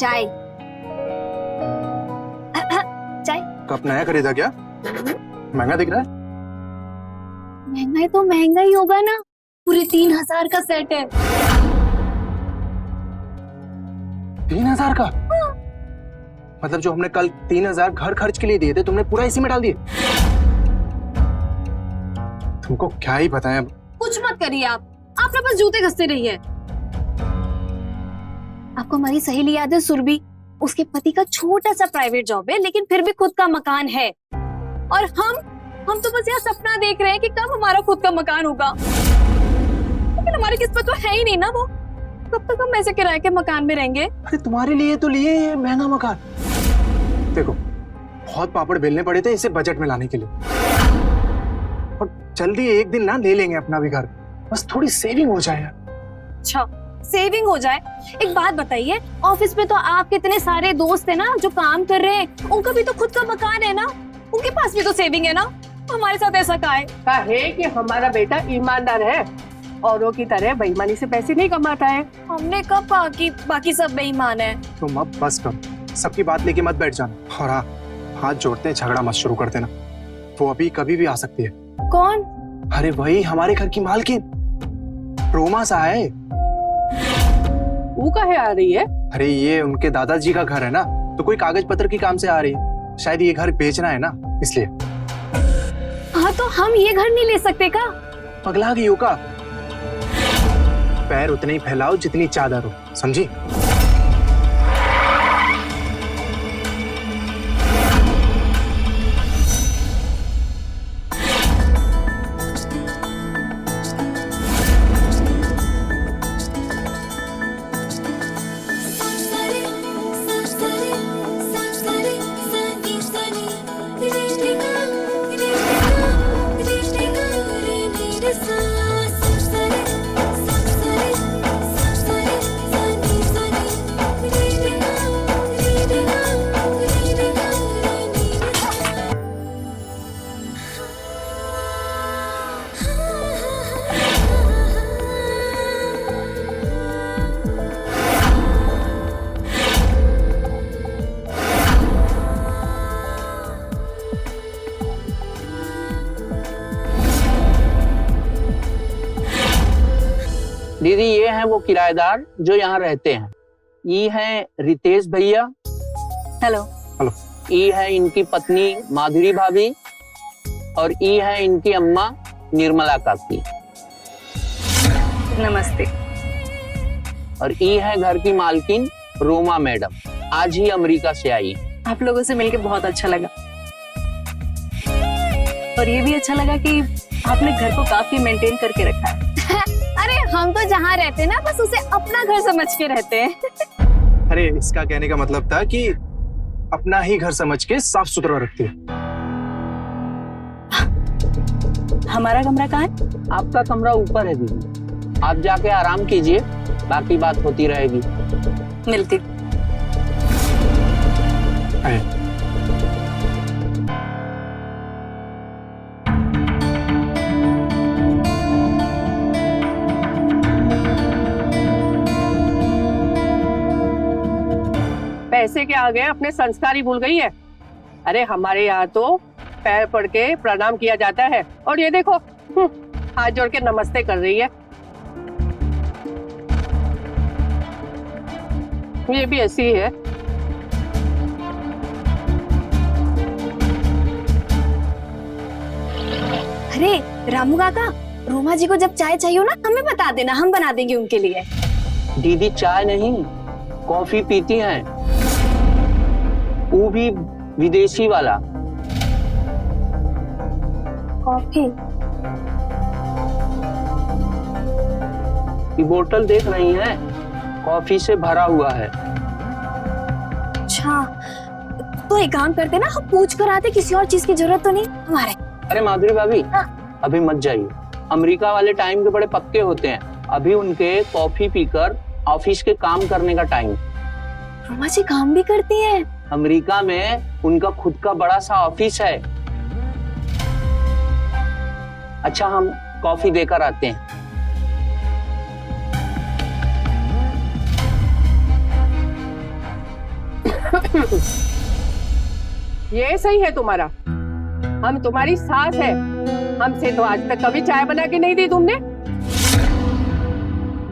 चाय। चाय। कप नया खरीदा क्या? महंगा दिख रहा है। महंगा है तो महंगा ही होगा ना, पूरे 3000 का सेट है। 3000 का? मतलब जो हमने कल 3000 घर खर्च के लिए दिए थे, तुमने पूरा इसी में डाल दिए? तुमको क्या ही बताएं अब। कुछ मत करिए आप अपने पास जूते घसते रहिए। आपको हमारी सहेली याद है सुरभि? उसके पति का छोटा सा प्राइवेट जॉब है, लेकिन फिर भी खुद का मकान है। और हम तो बस यहाँ सपना देख रहे हैं कि कब हमारा खुद का मकान होगा, लेकिन हमारी किस्मत तो है ही नहीं ना वो। कब तक हम ऐसे किराए के मकान में रहेंगे? अरे तुम्हारे लिए तो लिए ये महंगा मकान। देखो, बहुत पापड़ बेलने पड़े थे इसे बजट में लाने के लिए, और जल्दी एक दिन ना ले लेंगे अपना भी घर, बस थोड़ी सेविंग हो जाए। अच्छा, सेविंग हो जाए? एक बात बताइए, ऑफिस में तो आपके इतने सारे दोस्त हैं ना जो काम कर रहे हैं, उनका भी तो खुद का मकान है ना, उनके पास भी तो सेविंग है ना। हमारे साथ ऐसा का है कि हमारा बेटा ईमानदार है, औरों की तरह बेईमानी से पैसे नहीं कमाता है। हमने कब कहा कि बाकी सब बेईमान है? तुम अब बस करो, सबकी बात लेके मत बैठ जाना। और हाँ, हाथ जोड़ते हैं, झगड़ा मत शुरू कर देना। वो अभी कभी भी आ सकती है। कौन? अरे वही हमारे घर की मालकिन रोमा सा है। वो काहे आ रही है? अरे ये उनके दादाजी का घर है ना, तो कोई कागज पत्र की काम से आ रही है। शायद ये घर बेचना है ना, इसलिए। हाँ, तो हम ये घर नहीं ले सकते का? पगला गई हो का? पैर उतने ही फैलाओ जितनी चादर हो, समझी? दीदी, ये हैं वो किराएदार जो यहाँ रहते हैं। ये हैं रितेश भैया। हेलो। हेलो। ये है इनकी पत्नी माधुरी भाभी, और ये है इनकी अम्मा निर्मला काकी। नमस्ते। और ये है घर की मालकिन रोमा मैडम, आज ही अमेरिका से आई। आप लोगों से मिलके बहुत अच्छा लगा, और ये भी अच्छा लगा कि आपने घर को काफी मेंटेन करके रखा है। अरे हम तो जहाँ रहते हैं ना, बस उसे अपना घर समझ के रहते हैं। अरे इसका कहने का मतलब था कि अपना ही घर समझ के साफ सुथरा रखती है। हमारा कमरा कहाँ है? आपका कमरा ऊपर है दीदी, आप जाके आराम कीजिए, बाकी बात होती रहेगी। मिलती। पैसे के आगे अपने संस्कार ही भूल गई है। अरे हमारे यहाँ तो पैर पड़ के प्रणाम किया जाता है, और ये देखो हाथ जोड़ के नमस्ते कर रही है। ये भी ऐसी ही है। अरे रामू काका, रोमा जी को जब चाय चाहिए हो ना, हमें बता देना, हम बना देंगे उनके लिए। दीदी चाय नहीं, कॉफी पीती हैं, वो भी विदेशी वाला। कॉफी? ये बोतल देख रही हैं, कॉफी से भरा हुआ है। अच्छा, तो एक काम करते ना, हम पूछ कर आते, किसी और चीज की जरूरत तो नहीं हमारे। अरे माधुरी भाभी, हाँ। अभी मत जाइए, अमेरिका वाले टाइम के बड़े पक्के होते हैं। अभी उनके कॉफी पीकर ऑफिस के काम करने का टाइम। रोमा जी काम भी करती हैं? अमेरिका में उनका खुद का बड़ा सा ऑफिस है। अच्छा, हम कॉफी देकर आते हैं। ये सही है तुम्हारा। हम तुम्हारी सास है, हमसे तो आज तक कभी चाय बना के नहीं दी तुमने।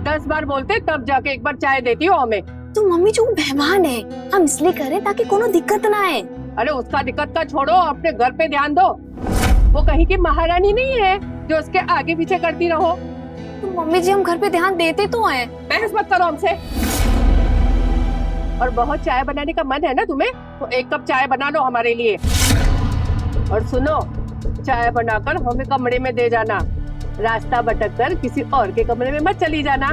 10 बार बोलते तब जाके एक बार चाय देती हो हमें। तो मम्मी जो मेहमान है, हम इसलिए करें ताकि कोनो दिक्कत ना आए। अरे उसका दिक्कत का छोड़ो, अपने घर पे ध्यान दो। वो कहीं की महारानी नहीं है जो उसके आगे पीछे करती रहो। तो मम्मी जी हम घर पे ध्यान देते तो हैं। बहस मत करो हमसे। और बहुत चाय बनाने का मन है ना तुम्हें, तो 1 कप चाय बना लो हमारे लिए। और सुनो, चाय बनाकर हमें कमरे में दे जाना, रास्ता भटक कर किसी और के कमरे में मत चली जाना।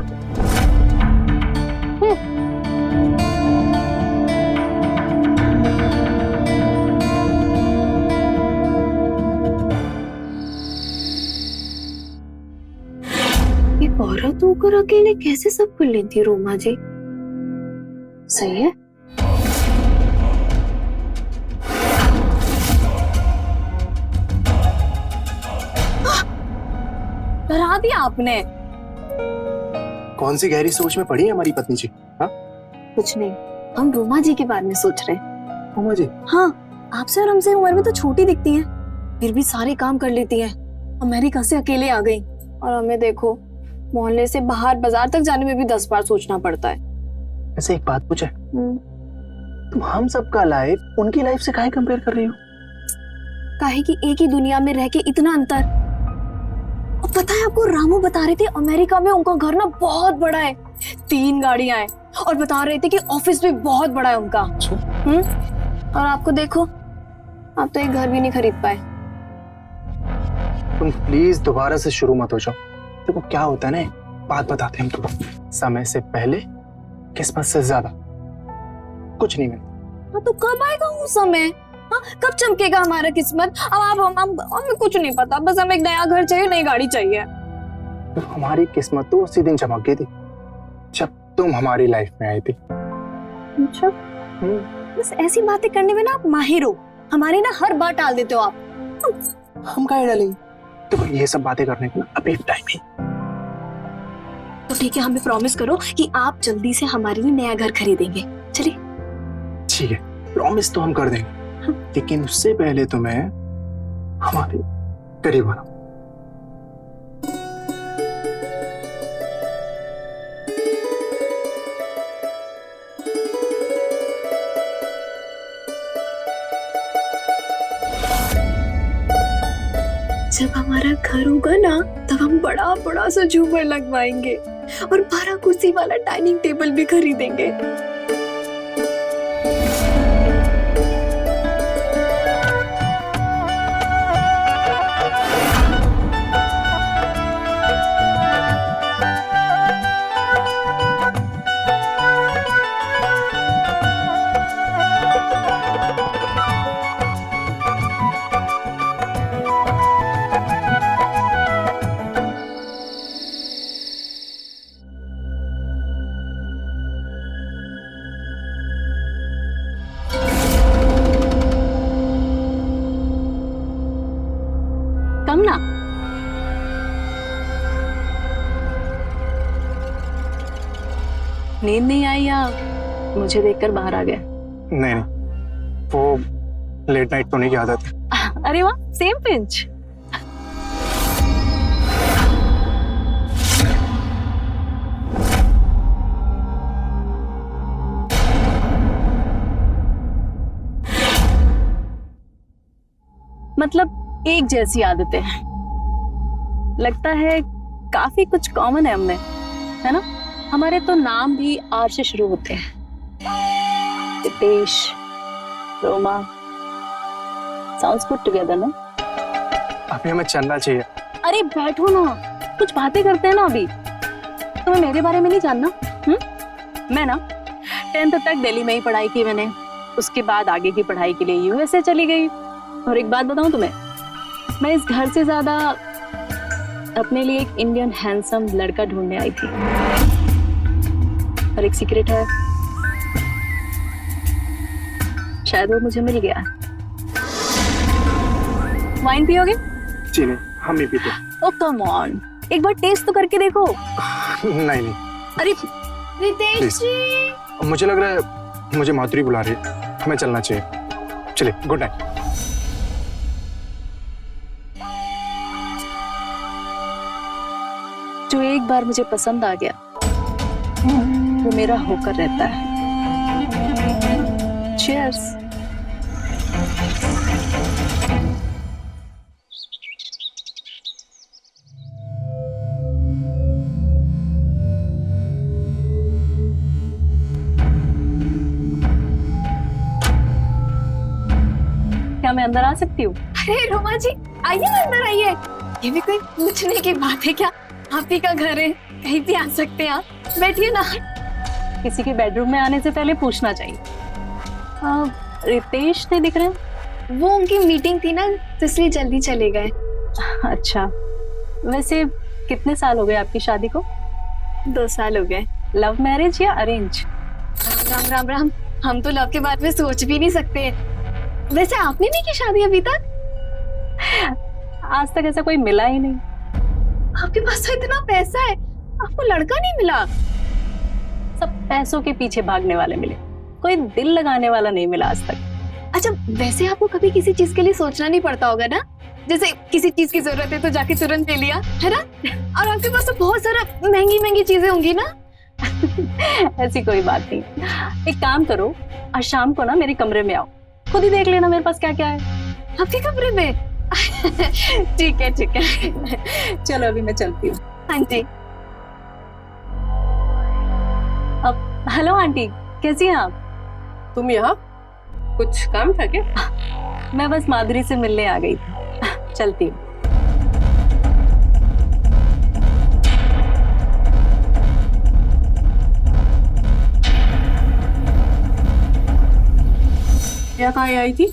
एक औरत होकर अकेले कैसे सब कर लेती है रोमा जी? सही है। डरा दिया आपने। कौन सी गहरी सोच में पड़ी है हमारी पत्नी जी? हाँ, कुछ नहीं, हम रोमा जी के बारे में सोच रहे हैं। रोमा जी? हाँ, आपसे और हमसे उम्र में तो छोटी दिखती हैं, फिर भी सारे काम कर लेती हैं। अमेरिका से अकेले आ गई और हमें देखो, मोहल्ले से बाहर बाजार तक जाने में भी 10 बार सोचना पड़ता है। ऐसे एक बात पूछे, तुम हम सबका लाइफ उनकी लाइफ से काहे कंपेयर कर रही हो? काहे कि एक ही दुनिया में रह के इतना अंतर। और पता है आपको, रामू बता रहे थे अमेरिका में उनका घर ना बहुत बड़ा है, 3 गाड़ियां हैं, और बता रहे थे कि ऑफिस भी बहुत बड़ा है उनका। और आपको देखो, आप तो एक घर भी नहीं खरीद पाए। तुम प्लीज दोबारा से शुरू मत हो जाओ। देखो क्या होता है ना, बात बताते हैं हम तुमको, समय से पहले किस्मत से ज्यादा कुछ नहीं मिलता। हाँ, तो कब आएगा वो समय? हाँ, कब चमकेगा हमारा किस्मत? अब आप हमें कुछ नहीं पता, बस हमें एक नया घर चाहिए, नई गाड़ी चाहिए। तो हमारी किस्मत तो उसी दिन चमक गई थी जब तुम हमारी लाइफ में आई थी। अच्छा, बस ऐसी बातें करने में ना आप माहिर हो, हमारी ना हर बात टाल देते हो आप। हम काहे डालेंगे? देखो ये सब बातें करने का ना अभी टाइम नहीं। तो ठीक है, हमें प्रॉमिस करो कि आप जल्दी से हमारे लिए नया घर खरीदेंगे। चलिए। ठीक है, प्रॉमिस तो हम कर देंगे, लेकिन उससे पहले तुम्हें हमारे करीब आना। जब हमारा घर होगा ना, तब हम बड़ा बड़ा सा झूमर लगवाएंगे और 12 कुर्सी वाला डाइनिंग टेबल भी खरीदेंगे। कम ना, नींद नहीं आई या मुझे देखकर बाहर आ गए? नहीं, वो लेट नाइट सोने की आदत है। अरे वाह, सेम पिंच। मतलब एक जैसी आदतें हैं। लगता है काफी कुछ कॉमन है हमने, है ना? हमारे तो नाम भी आर से शुरू होते हैं। Hitesh, Roma, sounds good together ना? अभी हमें चलना चाहिए। अरे बैठो ना, कुछ बातें करते हैं ना अभी। तुम्हें मेरे बारे में नहीं जानना? मैं ना 10th तक दिल्ली में ही पढ़ाई की मैंने, उसके बाद आगे की पढ़ाई के लिए यूएसए चली गई। और एक बात बताऊं तुम्हें, मैं इस घर से ज्यादा अपने लिए एक इंडियन हैंडसम लड़का ढूंढने आई थी। और एक सीक्रेट है, शायद वो मुझे मिल गया। वाइन पियोगे? जी नहीं, हम नहीं पीते। ओ कम ऑन, एक बार टेस्ट तो करके देखो। नहीं। अरे रितेश जी, मुझे लग रहा है मुझे माधुरी बुला रही है, हमें चलना चाहिए। चलिए, गुड नाइट। जो एक बार मुझे पसंद आ गया वो मेरा होकर रहता है। Cheers। क्या मैं अंदर आ सकती हूँ? अरे रोमा जी, आइए ना, अंदर आइए। ये भी कोई पूछने की बात है क्या? आप ही का घर है, कहीं भी आ सकते हैं आप। बैठिए ना। किसी के बेडरूम में आने से पहले पूछना चाहिए। रितेश नहीं दिख रहे हैं? वो उनकी मीटिंग थी ना, तो इसलिए जल्दी चले गए। अच्छा, वैसे कितने साल हो गए आपकी शादी को? 2 साल हो गए। लव मैरिज या अरेंज? राम राम राम, हम तो लव के बारे में सोच भी नहीं सकते। वैसे आपने नहीं की शादी अभी तक? आज तक ऐसा कोई मिला ही नहीं। आपके पास तो इतना पैसा है, आपको लड़का नहीं मिला? सब पैसों के पीछे भागने वाले मिले, कोई दिल लगाने वाला नहीं मिला आज तक। अच्छा, वैसे आपको कभी किसी चीज के लिए सोचना नहीं पड़ता होगा ना? जैसे किसी चीज की जरूरत है तो जाके तुरंत ले लिया, है ना? और आपके पास तो बहुत सारा महंगी महंगी चीजें होंगी ना? ऐसी कोई बात नहीं। एक काम करो, आज शाम को ना मेरे कमरे में आओ, खुद ही देख लेना मेरे पास क्या क्या है। आपके कमरे में? ठीक है ठीक है। चलो अभी मैं चलती हूँ। हाँ जी। अब हेलो आंटी, कैसी हैं आप? तुम यहाँ कुछ काम था क्या? मैं बस माधुरी से मिलने आ गई थी, चलती हूँ। क्या कहाँ आई थी?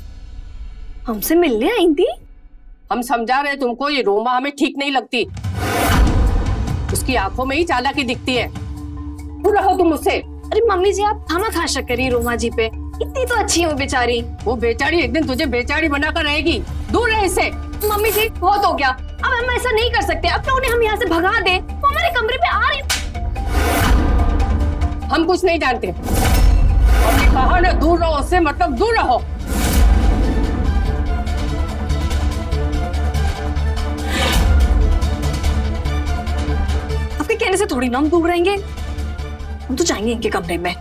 हमसे मिलने आई थी? हम समझा रहे तुमको, ये रोमा हमें ठीक नहीं लगती। उसकी आंखों में ही चालाकी दिखती है। दूर रहो तुम उससे। अरे मम्मी जी, आप खामा शक करिए रोमा जी पे, इतनी तो अच्छी है बेचारी। वो बेचारी एक दिन तुझे बेचारी बनाकर रहेगी, दूर रहे इससे। मम्मी जी, बहुत हो गया, अब हम ऐसा नहीं कर सकते। अब तो उन्हें हम यहाँ से भगा दें, वो हमारे कमरे पे आ रही। हम कुछ नहीं जानते। हमने कहा ना दूर रहो उससे, मतलब दूर रहो। आपके कहने से थोड़ी ना हम दूर रहेंगे, हम तो जाएंगे इनके कमरे में।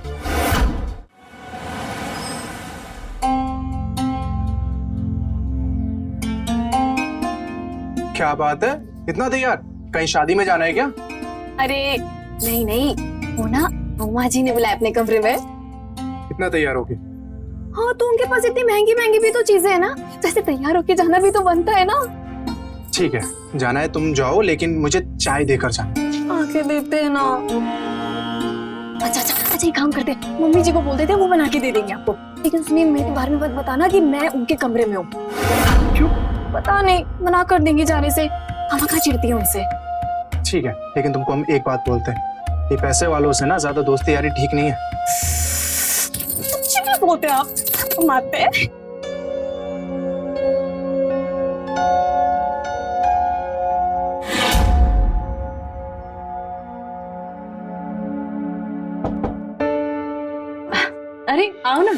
क्या बात है, इतना तैयार? कहीं शादी में जाना है क्या? अरे नहीं नहीं, वो ना रोमा जी ने बुलाया अपने कमरे में। इतना तैयार होके? हाँ, तो उनके पास इतनी महंगी महंगी भी तो चीजें है ना, जैसे तैयार होके जाना भी तो बनता है ना। ठीक है, जाना है तुम जाओ, लेकिन मुझे चाय देकर जाना। आके देते हैं ना। अच्छा अच्छा अच्छा, एक काम करते हैं, मम्मी जी को बोल देते हैं, वो बना के दे देंगे आपको। लेकिन सुनिए, मेरे बारे में मत बताना कि मैं उनके कमरे में हूँ। क्यों? पता नहीं, मना कर देंगी जाने से। हम कहाँ चिढ़ती है उनसे। ठीक है, लेकिन तुमको हम एक बात बोलते हैं, ये पैसे वालों से ना ज्यादा दोस्ती यारी ठीक नहीं है। कुछ भी बोलते हैं आप, मारते हैं। अरे आओ ना।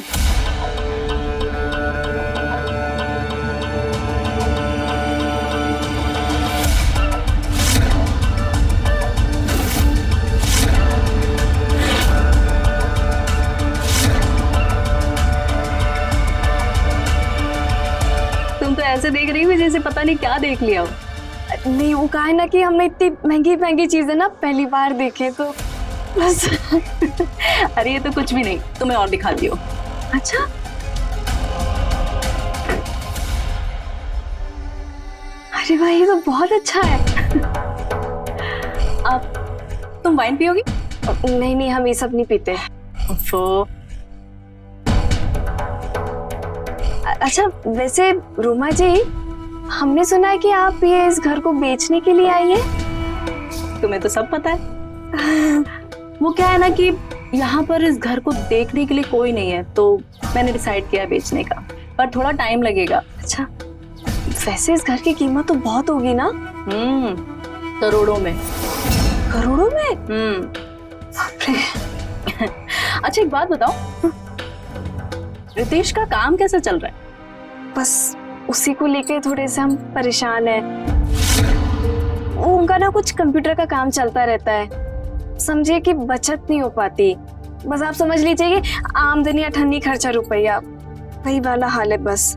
तुम तो ऐसे देख रही हो जैसे पता नहीं क्या देख लिया हो। नहीं, वो कहा है ना कि हमने इतनी महंगी महंगी चीजें ना पहली बार देखे, तो बस। अरे ये तो कुछ भी नहीं, तुम्हें और दिखाती हो। अच्छा, अरे भाई, ये तो बहुत अच्छा है। आप तुम वाइन पियोगी? नहीं नहीं, हम ये सब नहीं पीते। अच्छा, वैसे रोमा जी, हमने सुना है कि आप ये इस घर को बेचने के लिए आई है। तुम्हें तो सब पता है। वो क्या है ना कि यहाँ पर इस घर को देखने के लिए कोई नहीं है, तो मैंने डिसाइड किया बेचने का, पर थोड़ा टाइम लगेगा। अच्छा, वैसे इस घर की कीमत तो बहुत होगी ना? करोड़ों में। करोड़ों में? बाप रे। अच्छा एक बात बताओ, रितेश का काम कैसा चल रहा है? बस उसी को लेके थोड़े से हम परेशान हैं। उनका ना कुछ कंप्यूटर का काम चलता रहता है, समझिए कि बचत नहीं हो पाती। बस आप समझ लीजिए कि आमदनी अठन्नी खर्चा रुपया, वही वाला हाल है बस।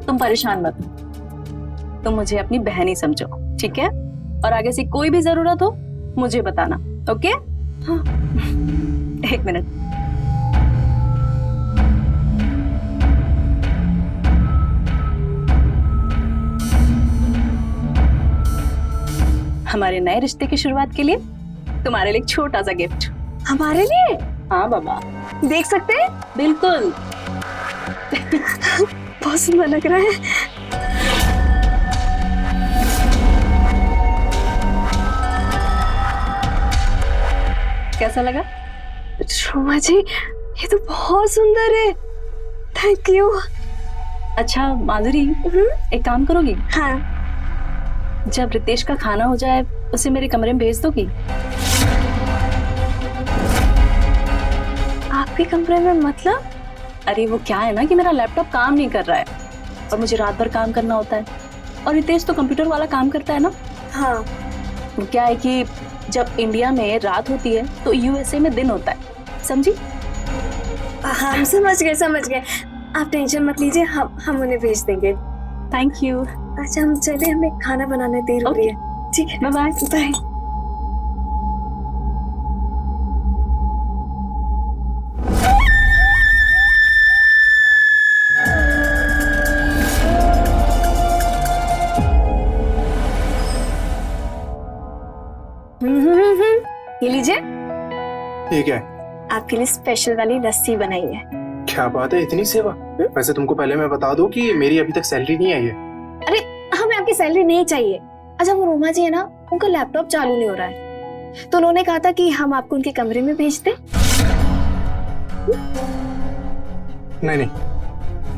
तुम परेशान मत हो, तुम मुझे अपनी बहन ही समझो, ठीक है? और आगे से कोई भी जरूरत हो मुझे बताना, ओके? हाँ। एक मिनट। हमारे नए रिश्ते की शुरुआत के लिए तुम्हारे लिए एक छोटा सा गिफ्ट। हमारे लिए? हाँ बाबा, देख सकते हैं? बिल्कुल। बहुत सुंदर लग रहा है। कैसा लगा? रोमा जी, ये तो बहुत सुंदर है, थैंक यू। अच्छा माधुरी, एक काम करोगी? हाँ। जब रितेश का खाना हो जाए उसे मेरे कमरे में भेज दोगी? आपके कमरे में मतलब? अरे वो क्या है ना कि मेरा लैपटॉप काम नहीं कर रहा है और मुझे रात भर काम करना होता है, और रितेश तो कंप्यूटर वाला काम करता है ना। हाँ। वो क्या है कि जब इंडिया में रात होती है तो यूएसए में दिन होता है, समझी? हम समझ गए। आप टेंशन मत लीजिए, हम उन्हें भेज देंगे। Thank you. अच्छा हम चले, हमें खाना बनाने देर हो रही है। ठीक है, बाय बाय। बाय। ये लीजिए, ये क्या है? आपके लिए स्पेशल वाली लस्सी बनाई है। क्या बात है, इतनी सेवा? वैसे तुमको पहले मैं बता दूं कि मेरी अभी तक सैलरी नहीं आई है। अरे हमें आपकी सैलरी नहीं चाहिए। अच्छा वो रोमा जी है ना, उनका लैपटॉप चालू नहीं हो रहा है, तो उन्होंने कहा था कि हम आपको उनके कमरे में भेज दें। नहीं,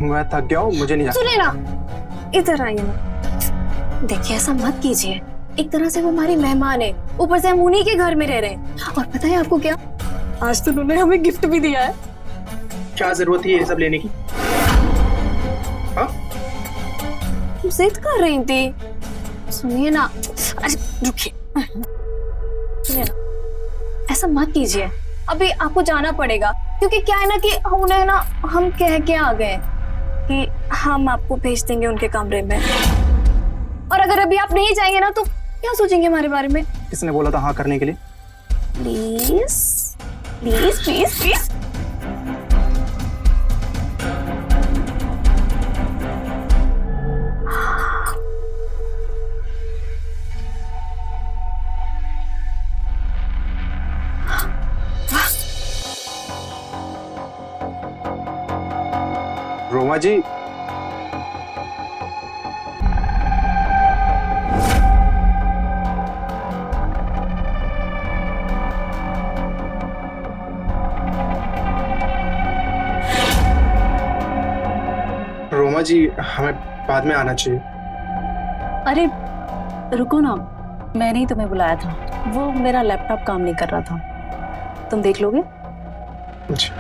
मैं थक गया हूँ, मुझे नहीं जाना। सुने ना, इधर आइए ना। देखिए ऐसा मत कीजिए, एक तरह से वो हमारी मेहमान है, ऊपर से हम उन्हीं के घर में रह रहे हैं। और पता है आपको क्या, आज तो उन्होंने हमें गिफ्ट भी दिया है। क्या जरूरत है ये सब लेने की? हाँ? जिद कर रही थी। सुनिए ना, अरे रुकिए, सुनिए ना, ऐसा मत कीजिए, अभी आपको जाना पड़ेगा, क्योंकि क्या है ना कि उन्हें ना हम कह के आ गए कि हम आपको भेज देंगे उनके कमरे में, और अगर अभी आप नहीं जाएंगे ना तो क्या सोचेंगे हमारे बारे में? किसने बोला था हाँ करने के लिए? Please please please please. Roma ji, Roma ji हमें बाद में आना चाहिए। अरे रुको ना, मैंने ही तुम्हें बुलाया था, वो मेरा लैपटॉप काम नहीं कर रहा था, तुम देख लोगे? जी।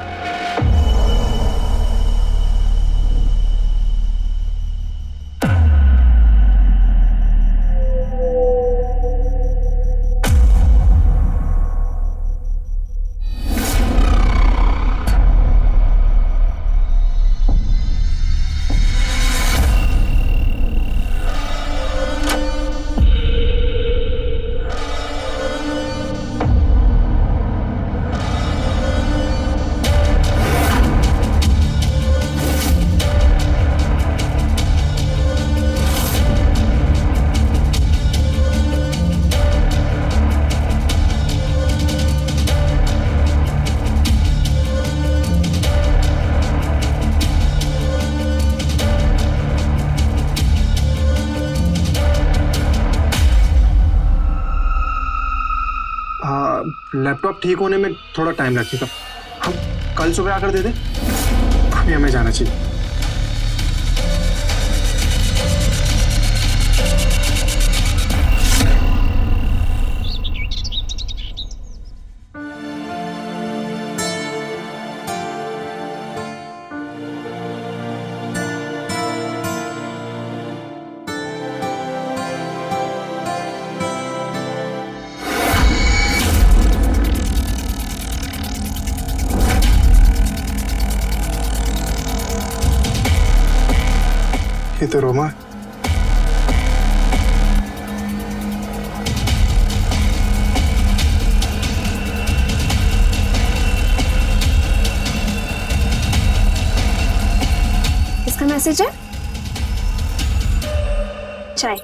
लैपटॉप ठीक होने में थोड़ा टाइम लगेगा, हम कल सुबह आकर दे दें? अभी हमें जाना चाहिए। ये तो रोमा है। इसका मैसेज है चाय।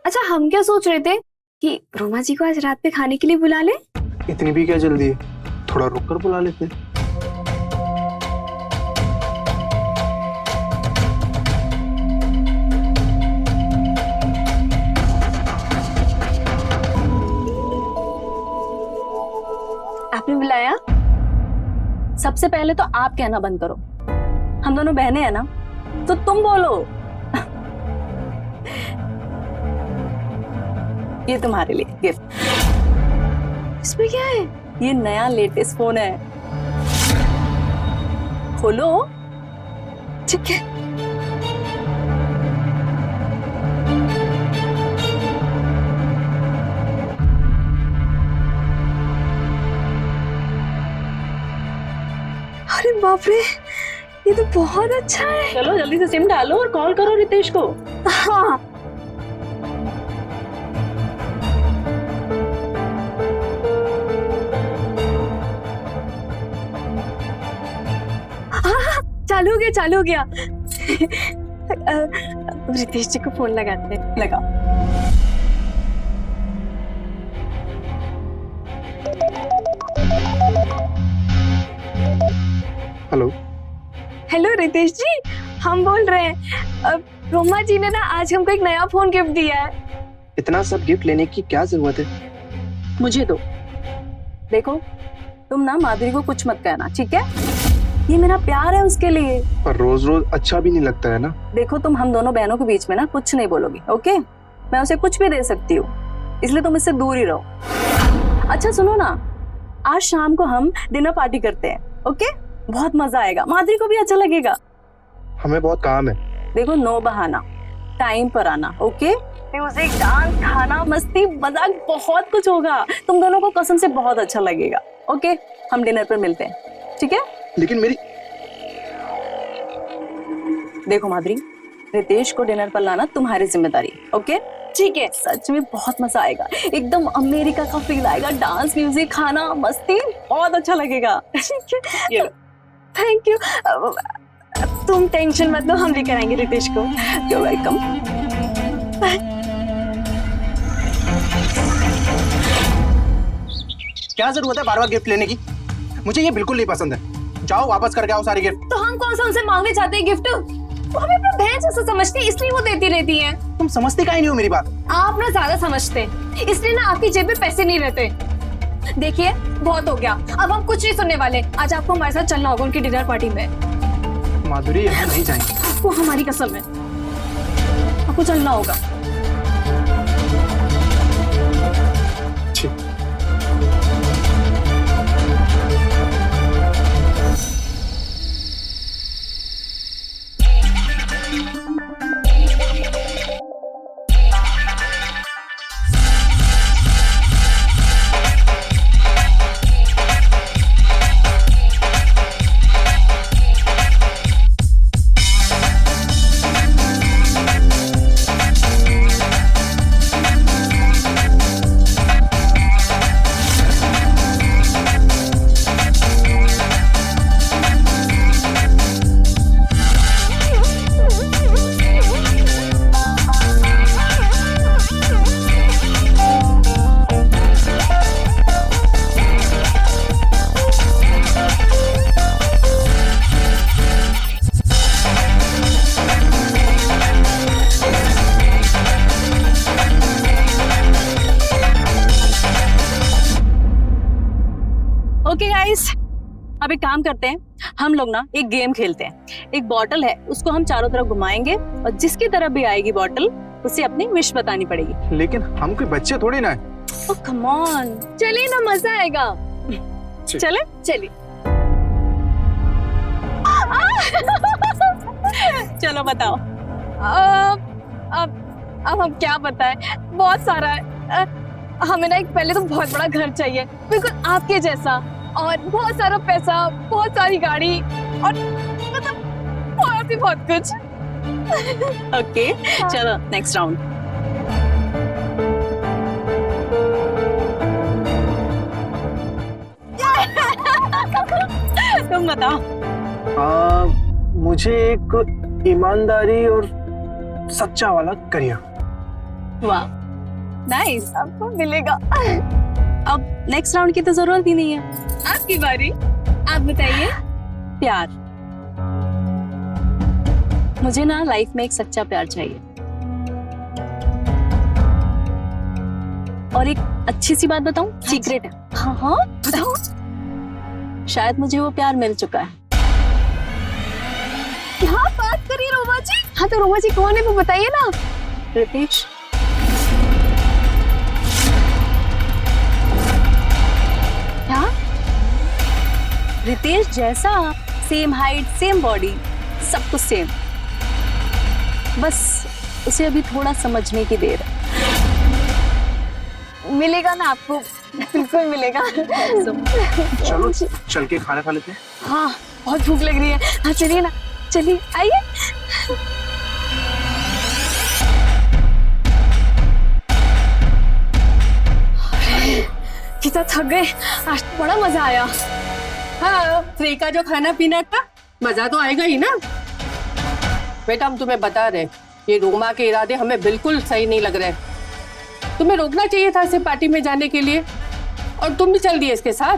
अच्छा, हम क्या सोच रहे थे कि रोमा जी को आज रात पे खाने के लिए बुला ले। इतनी भी क्या जल्दी है, थोड़ा रुक कर बुला लेते। आपने बुलाया? सबसे पहले तो आप कहना बंद करो। हम दोनों बहनें हैं ना, तो तुम बोलो। ये तुम्हारे लिए गिफ्ट। इसमें क्या है? ये नया लेटेस्ट फोन है, खोलो। ठीक है। अरे बाप रे, ये तो बहुत अच्छा है। चलो जल्दी से सिम डालो और कॉल करो रितेश को। हाँ। चालू हो गया, चालू हो गया। रितेश जी को फोन लगाते हैं। लगा। हेलो। हेलो रितेश जी, हम बोल रहे हैं। रोमा जी ने ना आज हमको एक नया फोन गिफ्ट दिया है। इतना सब गिफ्ट लेने की क्या जरूरत है? मुझे दो। देखो, तुम ना माधुरी को कुछ मत कहना, ठीक है? ये मेरा प्यार है उसके लिए। पर रोज रोज अच्छा भी नहीं लगता है ना। देखो, तुम हम दोनों बहनों के बीच में ना कुछ नहीं बोलोगी, ओके? मैं उसे कुछ भी दे सकती हूँ, इसलिए तुम इससे दूर ही रहो। अच्छा सुनो ना, आज शाम को हम डिनर पार्टी करते हैं, ओके? बहुत मजा आएगा, माधुरी को भी अच्छा लगेगा। हमें बहुत काम है। देखो, नो बहाना, टाइम पर आना, ओके? म्यूजिक, डांस, खाना, मस्ती, मजाक, बहुत कुछ होगा। तुम दोनों को कसम से बहुत अच्छा लगेगा, ओके? हम डिनर पर मिलते हैं, ठीक है? लेकिन मेरी देखो माधुरी, रितेश को डिनर पर लाना तुम्हारी जिम्मेदारी, ओके? ठीक है। सच में बहुत मजा आएगा, एकदम अमेरिका का फील आएगा। डांस, म्यूजिक, खाना, मस्ती, बहुत अच्छा लगेगा। ठीक है, ये थैंक यू। तुम टेंशन मत लो, हम लेकर आएंगे रितेश को। You're welcome. क्या जरूरत है बार बार गिफ्ट लेने की? मुझे ये बिल्कुल नहीं पसंद है। जाओ वापस करके आओ सारी गिफ्ट। तो हम कौन सा उनसे मांगने चाहते हैं गिफ्ट? वो हमें अपना बहन जैसा समझती है, इसलिए वो देती रहती है। तुम समझती काहे नहीं हो मेरी बात? आप ना ज्यादा समझते हैं, इसलिए ना आपकी जेब में पैसे नहीं रहते। देखिए, बहुत हो गया, अब हम कुछ नहीं सुनने वाले। आज आपको हमारे साथ चलना होगा उनकी डिनर पार्टी में। माधुरी, यहाँ नहीं जाएंगे। आपको हमारी कसम है, आपको चलना होगा। ठीक। ओके गाइस, अब एक काम करते हैं, हम लोग ना एक गेम खेलते हैं। एक बॉटल है, उसको हम चारों तरफ घुमाएंगे और जिसकी तरफ भी आएगी बॉटल, उसे अपनी विश बतानी पड़ेगी। लेकिन हम कोई बच्चे थोड़ी ना है। ओह कम ऑन, चलिए ना, मजा आएगा। चले? चलिए। चलो बताओ। अब हम क्या बताएं, बहुत सारा है। हमें ना एक पहले तो बहुत बड़ा घर चाहिए, बिल्कुल आपके जैसा, और बहुत सारा पैसा, बहुत सारी गाड़ी, और मतलब बहुत भी बहुत कुछ। ओके चलो नेक्स्ट राउंड। तुम बताओ। मुझे एक ईमानदारी और सच्चा वाला करियर। वाह नाइस। आपको मिलेगा। अब नेक्स्ट राउंड की तो जरूरत ही नहीं है। आपकी बारी, आप बताइए। प्यार, मुझे ना लाइफ में एक सच्चा प्यार चाहिए। और एक अच्छी सी बात बताऊं, सीक्रेट है। हाँ हाँ बताओ। शायद मुझे वो प्यार मिल चुका है। क्या बात करिए रोमा जी। हाँ तो रोमा जी कौन है वो बताइए ना। रितेश। क्या? रितेश जैसा, सेम हाइट, सेम बॉडी, सब कुछ सेम। बस उसे अभी थोड़ा समझने की देर है। मिलेगा ना आपको, बिल्कुल मिलेगा। चलो चल के खाना खा लेते हैं। हाँ बहुत भूख लग रही है। हाँ चलिए ना, चलिए आइए। कितना थक गए, आज तो बड़ा मजा आया। हाँ फ्री का जो खाना पीना था, मजा तो आएगा ही ना। बेटा हम तुम्हें बता रहे, ये रोमा के इरादे हमें बिल्कुल सही नहीं लग रहे। तुम्हें रोकना चाहिए था इसे पार्टी में जाने के लिए, और तुम भी चल दिए इसके साथ।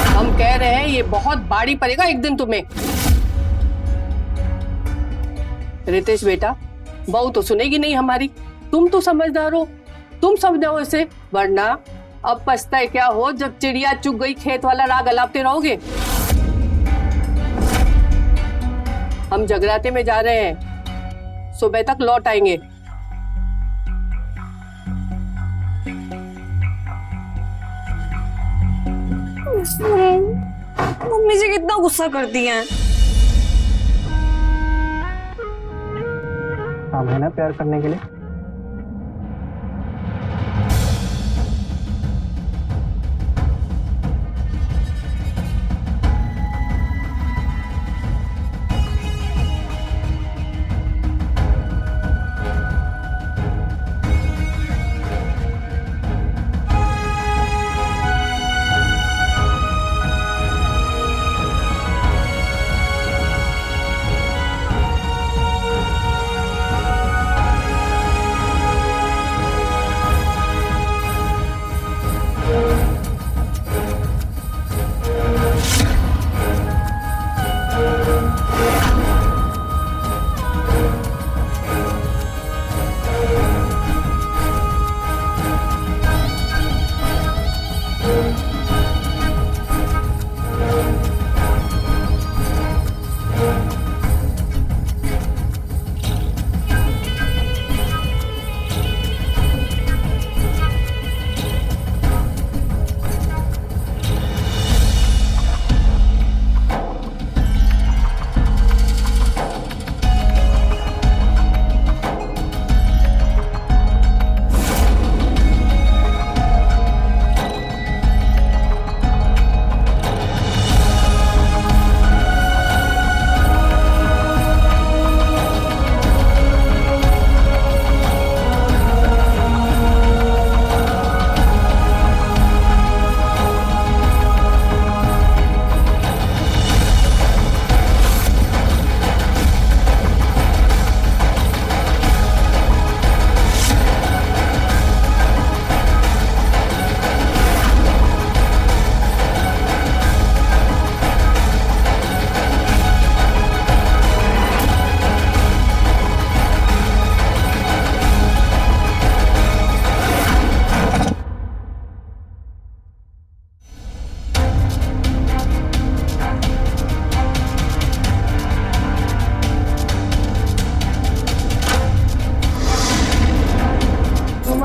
हम कह रहे हैं ये बहुत भारी पड़ेगा एक दिन तुम्हें। रितेश बेटा, बहू तो सुनेगी नहीं हमारी, तुम तो समझदार हो, तुम समझाओ इसे, वरना अब पछताए क्या हो जब चिड़िया चुग गई खेत वाला राग अलापते रहोगे। हम जगराते में जा रहे हैं, सुबह तक लौट आएंगे। मम्मी जी कितना गुस्सा करती हैं। काम है ना प्यार करने के लिए।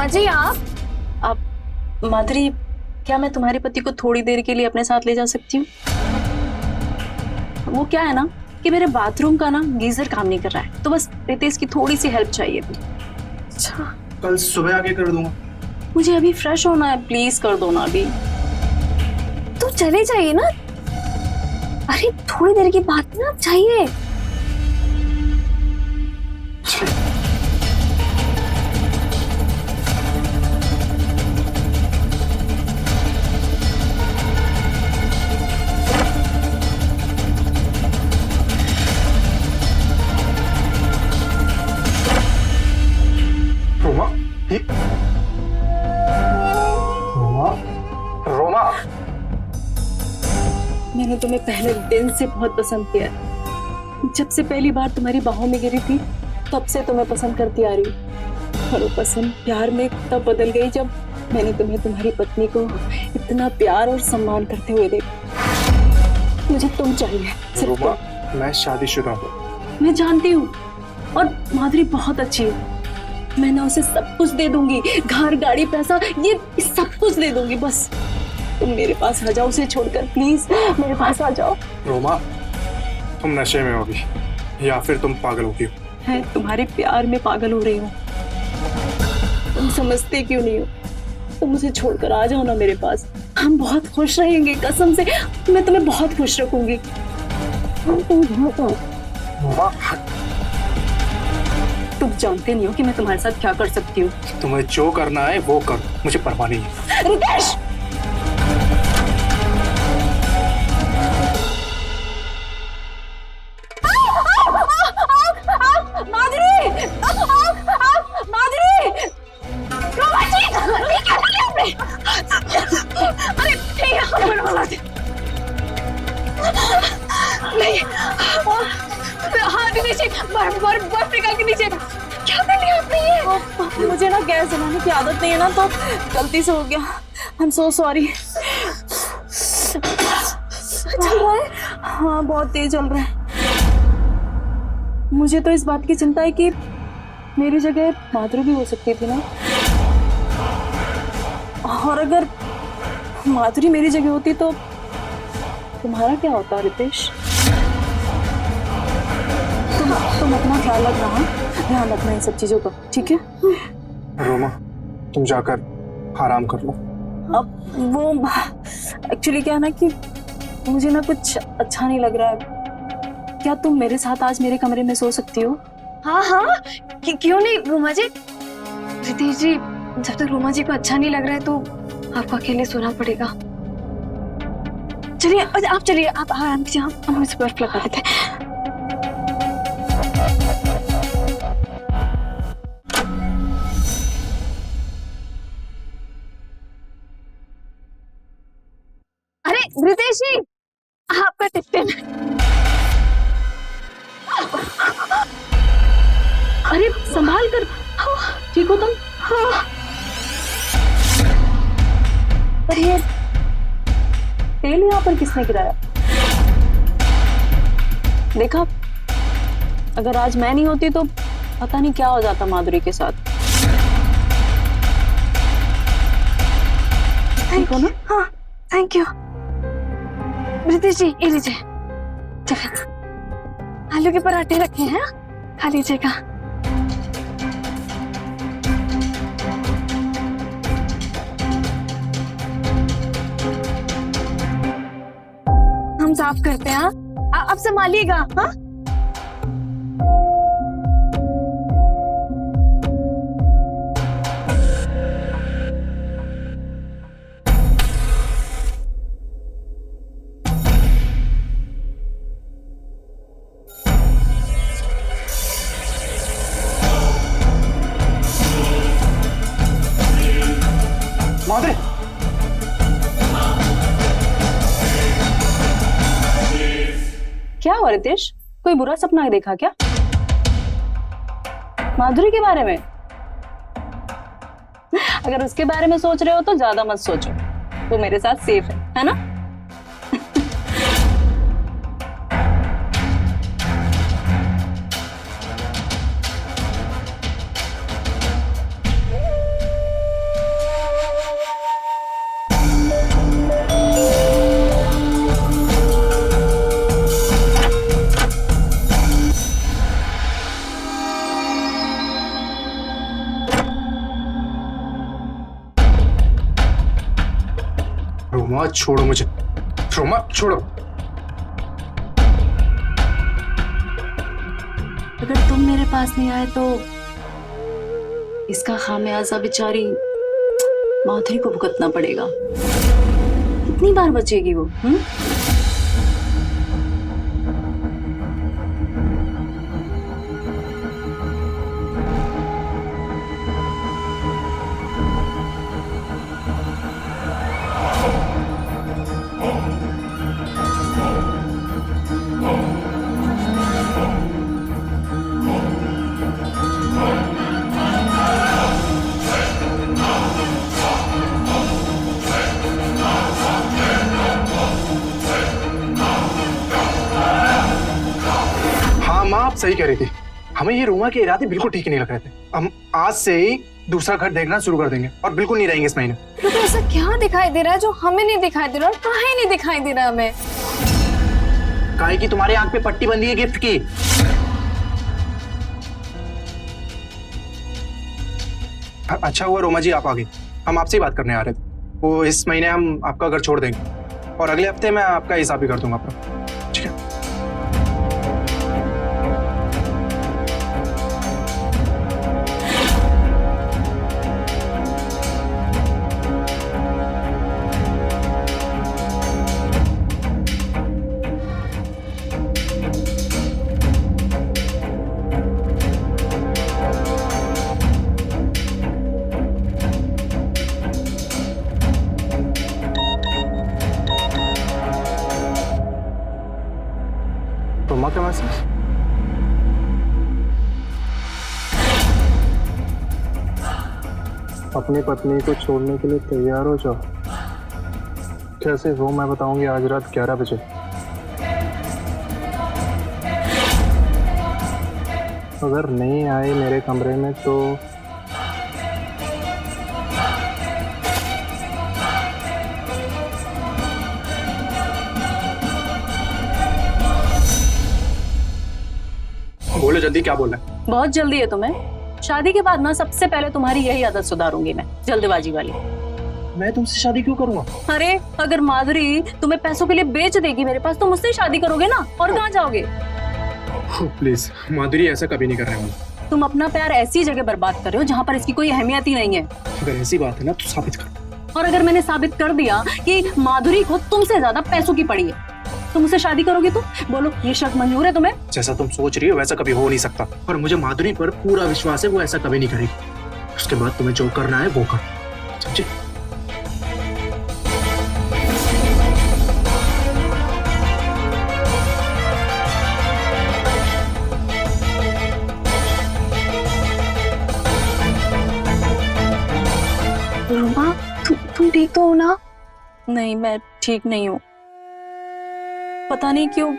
जी आप माधुरी, क्या मैं तुम्हारे पति को थोड़ी देर के लिए अपने साथ ले जा सकती हूँ? वो क्या है ना कि मेरे बाथरूम का ना गीजर काम नहीं कर रहा है, तो बस रितेश की थोड़ी सी हेल्प चाहिए थी। अच्छा कल सुबह आके कर दूंगा। मुझे अभी फ्रेश होना है, प्लीज कर दो ना अभी। तो चले जाइए ना। अरे थोड़ी देर की बात ना, आप जाइए। रोमा, ये रोमा, रोमा, मैंने तुम्हें पहले दिन से बहुत पसंद किया है। जब से पहली बार तुम्हारी बाहों में गिरी थी तब से तुम्हें पसंद करती आ रही हूँ। और वो पसंद प्यार में तब बदल गई जब मैंने तुम्हें तुम्हारी पत्नी को इतना प्यार और सम्मान करते हुए देखा। मुझे तुम चाहिए, सिर्फ रोमा, तुम। मैं शादीशुदा हूँ। मैं जानती हूँ, और माधुरी बहुत अच्छी है। मैं ना उसे सब कुछ दे दूंगी, घर, गाड़ी, पैसा, ये सब कुछ दे दूंगी। बस तुम मेरे पास आ जाओ, उसे छोड़कर प्लीज मेरे पास आ जाओ। रोमा, तुम नशे में होगी या फिर तुम पागल होगी। मैं तुम्हारे प्यार में पागल हो रही हूँ। तुम समझते क्यों नहीं हो? तुम उसे छोड़कर आ जाओ ना मेरे पास। हम बहुत खुश रहेंगे, कसम से मैं तुम्हें बहुत खुश रखूंगी। रोमा, तुम जानते नहीं हो कि मैं तुम्हारे साथ क्या कर सकती हूँ। तुम्हें जो करना है वो कर, मुझे परवाह नहीं है। रितेश! माधुरी! माधुरी! रोमा जी! ये क्या किया आपने? अरे नहीं, नहीं, हाँ दीदी, बर्फ निकाल के नीचे। क्या कर लिया आपने ये? मुझे ना गैस जलाने की आदत नहीं है ना, तो गलती से हो गया। I am so sorry. चल रहा है? हाँ, बहुत तेज चल रहा है। मुझे तो इस बात की चिंता है कि मेरी जगह माधुरी भी हो सकती थी ना, और अगर माधुरी मेरी जगह होती तो तुम्हारा क्या होता रितेश? तुम अपना ख्याल रखना, हाँ? ध्यान रखना इन सब चीजों का, ठीक है? रोमा, तुम जाकर आराम कर लो। अब वो एक्चुअली क्या है ना कि मुझे ना कुछ अच्छा नहीं लग रहा है। क्या तुम मेरे साथ आज मेरे कमरे में सो सकती हो? हाँ हाँ, क्यों नहीं रोमा जी। रितेश जी, जब तक रोमा जी को अच्छा नहीं लग रहा है तो आपको अकेले सोना पड़ेगा। चलिए आप चलिए, आप आराम कीजिए, हम इसे बर्फ लगा देते हैं। अरे रितेश जी, आपका टिफिन। अरे संभाल कर, ठीक हो तुम? पर ये तेल यहाँ पर किसने गिराया? देखा, अगर आज मैं नहीं होती तो पता नहीं क्या हो जाता माधुरी के साथ। ठीक हो ना? हाँ, थैंक यू। रितेश जी, ये लीजिए चलिए, आलू के पराठे रखे हैं, खा लीजिएगा। हम साफ करते हैं, हाँ? आप संभालिएगा, हाँ? माधुरी, क्या हुआ रितेश? कोई बुरा सपना देखा क्या माधुरी के बारे में? अगर उसके बारे में सोच रहे हो तो ज्यादा मत सोचो, वो मेरे साथ सेफ है ना? रोमा छोड़ो मुझे, रोमा छोड़ो। अगर तुम मेरे पास नहीं आए तो इसका खामियाजा बेचारी माधुरी को भुगतना पड़ेगा। कितनी बार बचेगी वो? आप सही कह रही थी, हमें ये रोमा के इरादे बिल्कुल ठीक नहीं लग रहे थे। हम आज से ही दूसरा घर देखना शुरू कर देंगे और बिल्कुल नहीं रहेंगे इस महीने। तो ऐसा क्या दिखाई दे रहा है जो हमें नहीं दिखाई दे रहा, और काहे नहीं दिखाई दे रहा हमें? काहे की तुम्हारे आंख पे पट्टी बंधी है गिफ्ट की। अच्छा हुआ रोमा जी आप आ गई, हम आपसे ही बात करने आ रहे थे। वो इस महीने हम आपका घर छोड़ देंगे और अगले हफ्ते मैं आपका हिसाब भी कर दूंगा अपना, ठीक है? रोमा का मैसेज? अपनी पत्नी को छोड़ने के लिए तैयार हो जाओ। कैसे वो मैं बताऊंगी आज रात 11 बजे। अगर नहीं आए मेरे कमरे में तो बोलो जल्दी, क्या बोलना है? बहुत जल्दी है तुम्हें। शादी के बाद ना सबसे पहले तुम्हारी यही आदत सुधारूंगी मैं, जल्दबाजी वाली। मैं तुमसे शादी क्यों करूंगा? अरे अगर माधुरी तुम्हें पैसों के लिए बेच देगी मेरे पास तो मुझसे शादी करोगे ना, और कहाँ जाओगे? प्लीज माधुरी, ऐसा कभी नहीं करने वाला। तुम अपना प्यार ऐसी जगह बर्बाद कर रहे हो जहाँ पर इसकी कोई अहमियत ही नहीं है। अगर ऐसी बात है ना तो साबित कर। और अगर मैंने साबित कर दिया कि माधुरी को तुमसे ज्यादा पैसों की पड़ी है तो मुझसे शादी करोगे? तो बोलो, ये शर्त मंजूर है तुम्हें? जैसा तुम सोच रही हो वैसा कभी हो नहीं सकता, और मुझे माधुरी पर पूरा विश्वास है, वो ऐसा कभी नहीं करेगी। उसके बाद तुम्हें जो करना है वो कर, समझे? रोमा, तुम ठीक तो हो ना? नहीं, मैं ठीक नहीं हूँ। पता नहीं क्यों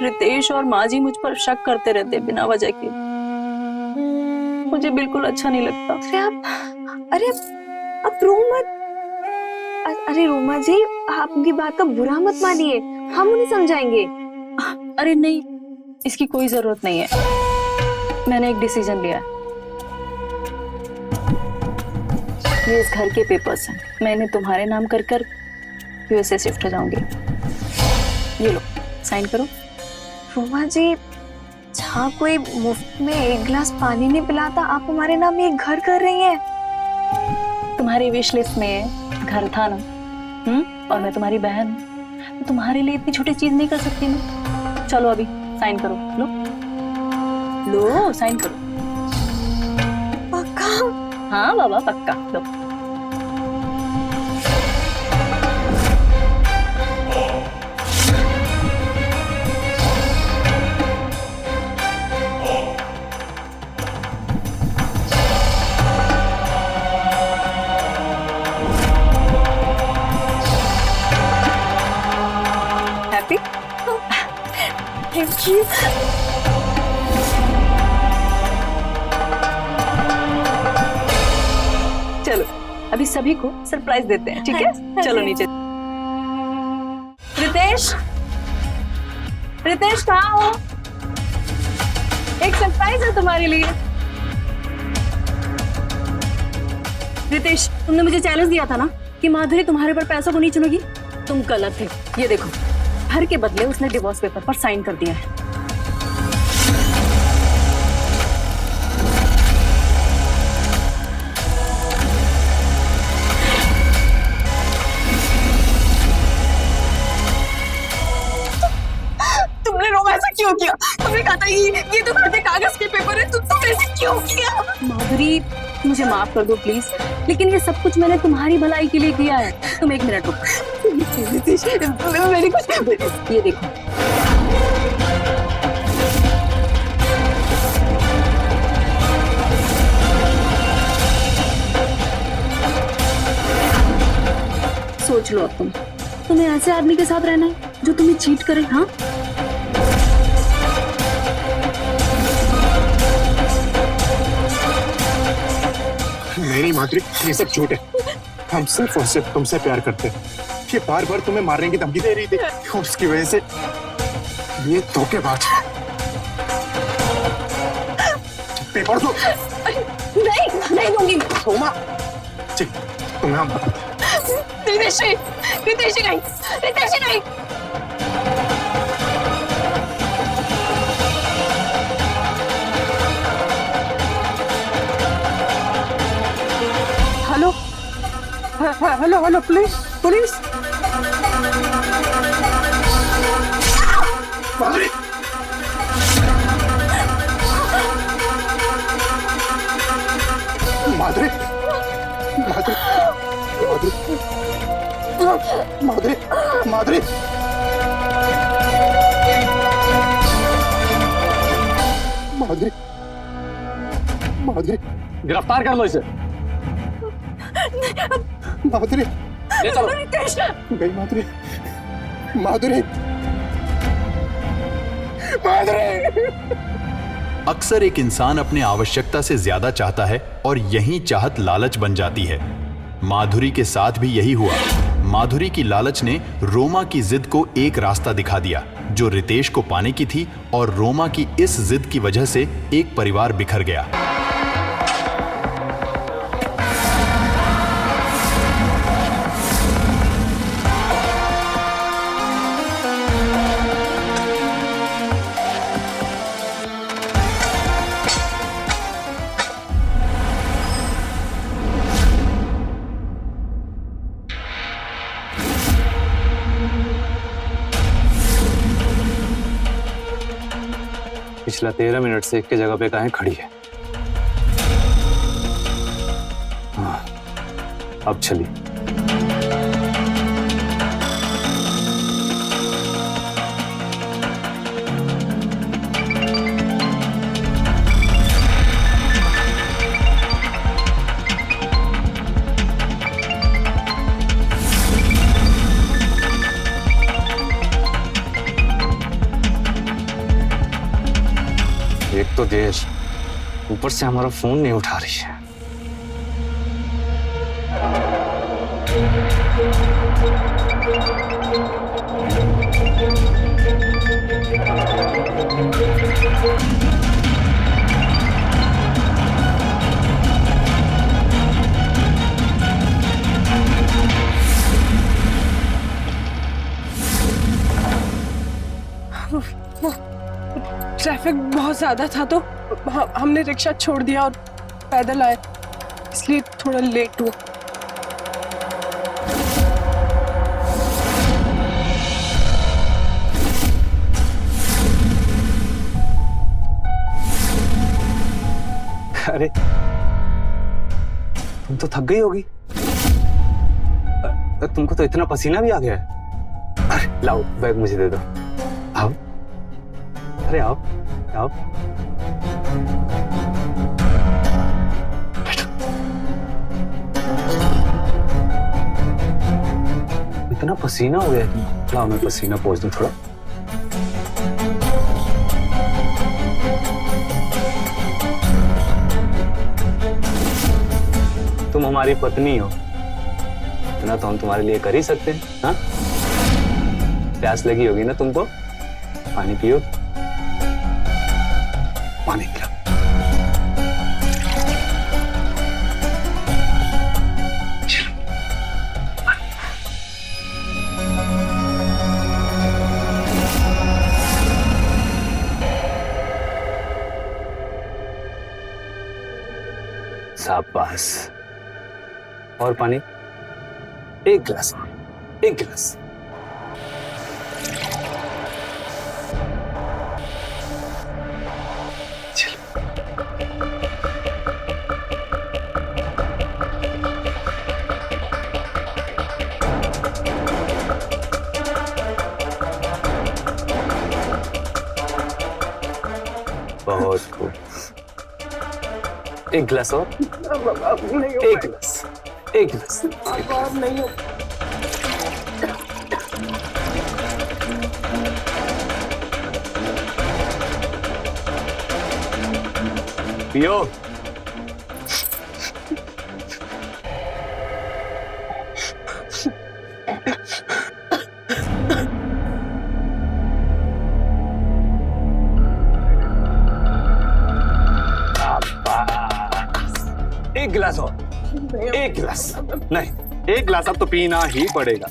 रितेश और माँ जी मुझ पर शक करते रहते बिना वजह के। मुझे बिल्कुल अच्छा नहीं लगता। अरे अब रो मत। अरे रोमा जी, आप उनकी बात का बुरा मत मानिए, हम उन्हें समझाएंगे। अरे नहीं, इसकी कोई जरूरत नहीं है। मैंने एक डिसीजन लिया है। ये इस घर के पेपर्स हैं, मैं इन्हें तुम्हारे नाम कर कर यूएसए शिफ्ट हो जाऊंगी। ये लो, साइन करो। रोमा जी, जहाँ कोई मुफ्त में एक गिलास पानी नहीं पिलाता, आप हमारे नाम ये घर कर रही हैं। तुम्हारी विश लिस्ट में घर था ना, और मैं तुम्हारी बहन हूँ, तो तुम्हारे लिए इतनी छोटी चीज नहीं कर सकती मैं। चलो अभी साइन करो। लो लो, साइन करो। पक्का? हाँ बाबा, पक्का। लो। हैप्पी? Thank you. चलो अभी सभी को सरप्राइज देते हैं, ठीक है? चलो नीचे। रितेश, रितेश कहाँ हो? एक सरप्राइज है तुम्हारे लिए। रितेश, तुमने मुझे चैलेंज दिया था ना कि माधुरी तुम्हारे पर पैसों को नहीं चुनेगी। तुम गलत थे। ये देखो, घर के बदले उसने डिवोर्स पेपर पर साइन कर दिया है। ये तो खाते कागज के पेपर है, तुम ऐसे क्यों किया? माधुरी मुझे माफ कर दो प्लीज, लेकिन ये सब कुछ मैंने तुम्हारी भलाई के लिए किया है। तुम एक मिनट रुको। मेरी कुछ ये देखो, सोच लो अब तुम्हें ऐसे आदमी के साथ रहना है जो तुम्हें चीट करे? हाँ, नहीं माधुरी, ये सब झूठ है। हम सिर्फ और सिर्फ तुमसे प्यार करते हैं। ये बार बार तुम्हें मारने की धमकी दे रही थी, उसकी वजह से ये धोखेबाज। पेपर दो। नहीं दूंगी। सोमा, तुम्हें हम रितेश नहीं। Hello hello hello, police police. Madhuri, Madhuri, Madhuri, Madhuri, Madhuri, Madhuri, Madhuri, गिरफ्तार कर लो इसे। माधुरी, ले चलो। गई माधुरी, माधुरी, माधुरी। अक्सर एक इंसान अपने आवश्यकता से ज्यादा चाहता है और यही चाहत लालच बन जाती है। माधुरी के साथ भी यही हुआ। माधुरी की लालच ने रोमा की जिद को एक रास्ता दिखा दिया जो रितेश को पाने की थी, और रोमा की इस जिद की वजह से एक परिवार बिखर गया। पिछला 13 मिनट से एक के जगह पे काहे खड़ी है? हाँ, अब चली। एक तो देर, ऊपर से हमारा फोन नहीं उठा रही है। ट्रैफिक बहुत ज्यादा था तो हमने रिक्शा छोड़ दिया और पैदल आए, इसलिए थोड़ा लेट हुआ। अरे तुम तो थक गई होगी। तुमको तो इतना पसीना भी आ गया है। अरे लाओ बैग मुझे दे दो। आओ, अरे आओ आओ। इतना पसीना हो गया है, लाओ मैं पसीना पोंछ दूं थोड़ा। तुम हमारी पत्नी हो, इतना तो हम तुम्हारे लिए कर ही सकते हैं। हाँ, प्यास लगी होगी ना तुमको, पानी पियो, पानी पिला। शाबाश, और पानी, एक गिलास, एक गिलास। Good good. एक गिलास और, अब नहीं हो एक पाएगा। गिलास, एक गिलास। अब नहीं हो। पियो। एक गिलास और, एक गिलास। नहीं, एक गिलास अब तो पीना ही पड़ेगा।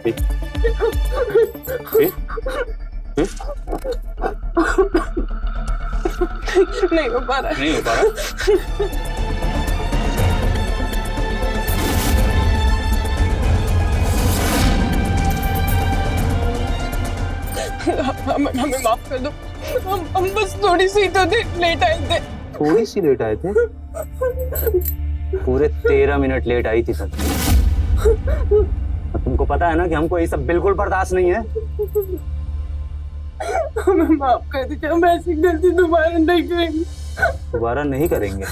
पी। पी। पी। नहीं हो पा रहा। नहीं हो पा रहा। हमें माफ कर दो। हम बस थोड़ी सी तो लेट आए थे। थोड़ी सी लेट आए थे? पूरे 13 मिनट लेट आई थी तुम। तुमको पता है ना कि हमको ये सब बिल्कुल बर्दाश्त नहीं है। हमें माफ कर दीजिए, हम ऐसी गलती दोबारा नहीं करेंगे। दोबारा नहीं करेंगे?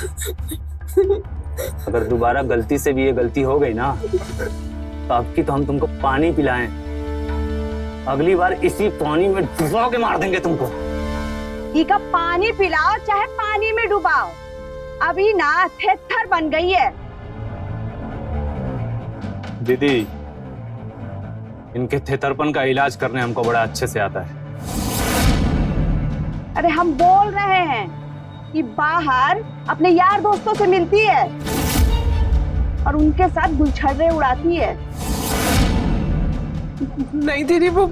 अगर दोबारा गलती से भी ये गलती हो गई ना, तो आपकी तो हम तुमको पानी पिलाएं। अगली बार इसी पानी में डुबा के मार देंगे तुमको। इका पानी पिलाओ चाहे पानी में डुबाओ, अभी ना थेथर बन गई है। दीदी, इनके थेतरपन का इलाज करने हमको बड़ा अच्छे से आता है। अरे हम बोल रहे हैं कि बाहर अपने यार दोस्तों से मिलती है और उनके साथ गुलछर्रे उड़ाती है। नहीं दीदी, वो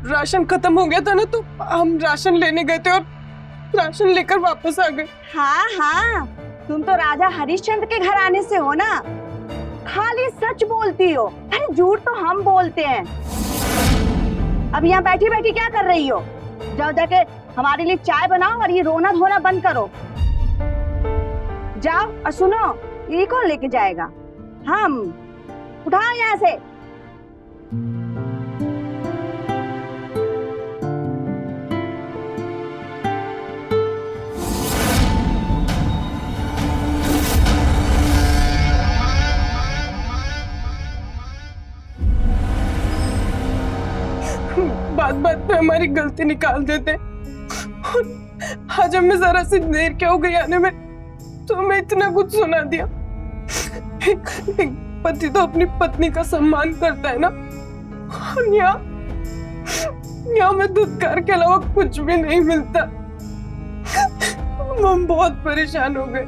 राशन खत्म हो गया था ना, तो हम राशन लेने गए थे और राशन लेकर वापस आ गए। हाँ हाँ, तुम तो राजा हरिश्चंद्र के घराने से हो ना, खाली सच बोलती हो। अरे झूठ तो हम बोलते हैं। अब यहाँ बैठी बैठी क्या कर रही हो? जाओ जाके हमारे लिए चाय बनाओ और ये रोना धोना बंद करो। जाओ और सुनो, ये कौन लेके जाएगा? हम। उठाओ यहाँ से। बात बात पे हमारी गलती निकाल देते। आज हमें जरा सी देर क्या हो गई आने में, तो हमें इतना कुछ सुना दिया। एक पति तो अपनी पत्नी का सम्मान करता है ना, और यहाँ में धुतकार के अलावा कुछ भी नहीं मिलता। हम बहुत परेशान हो गए।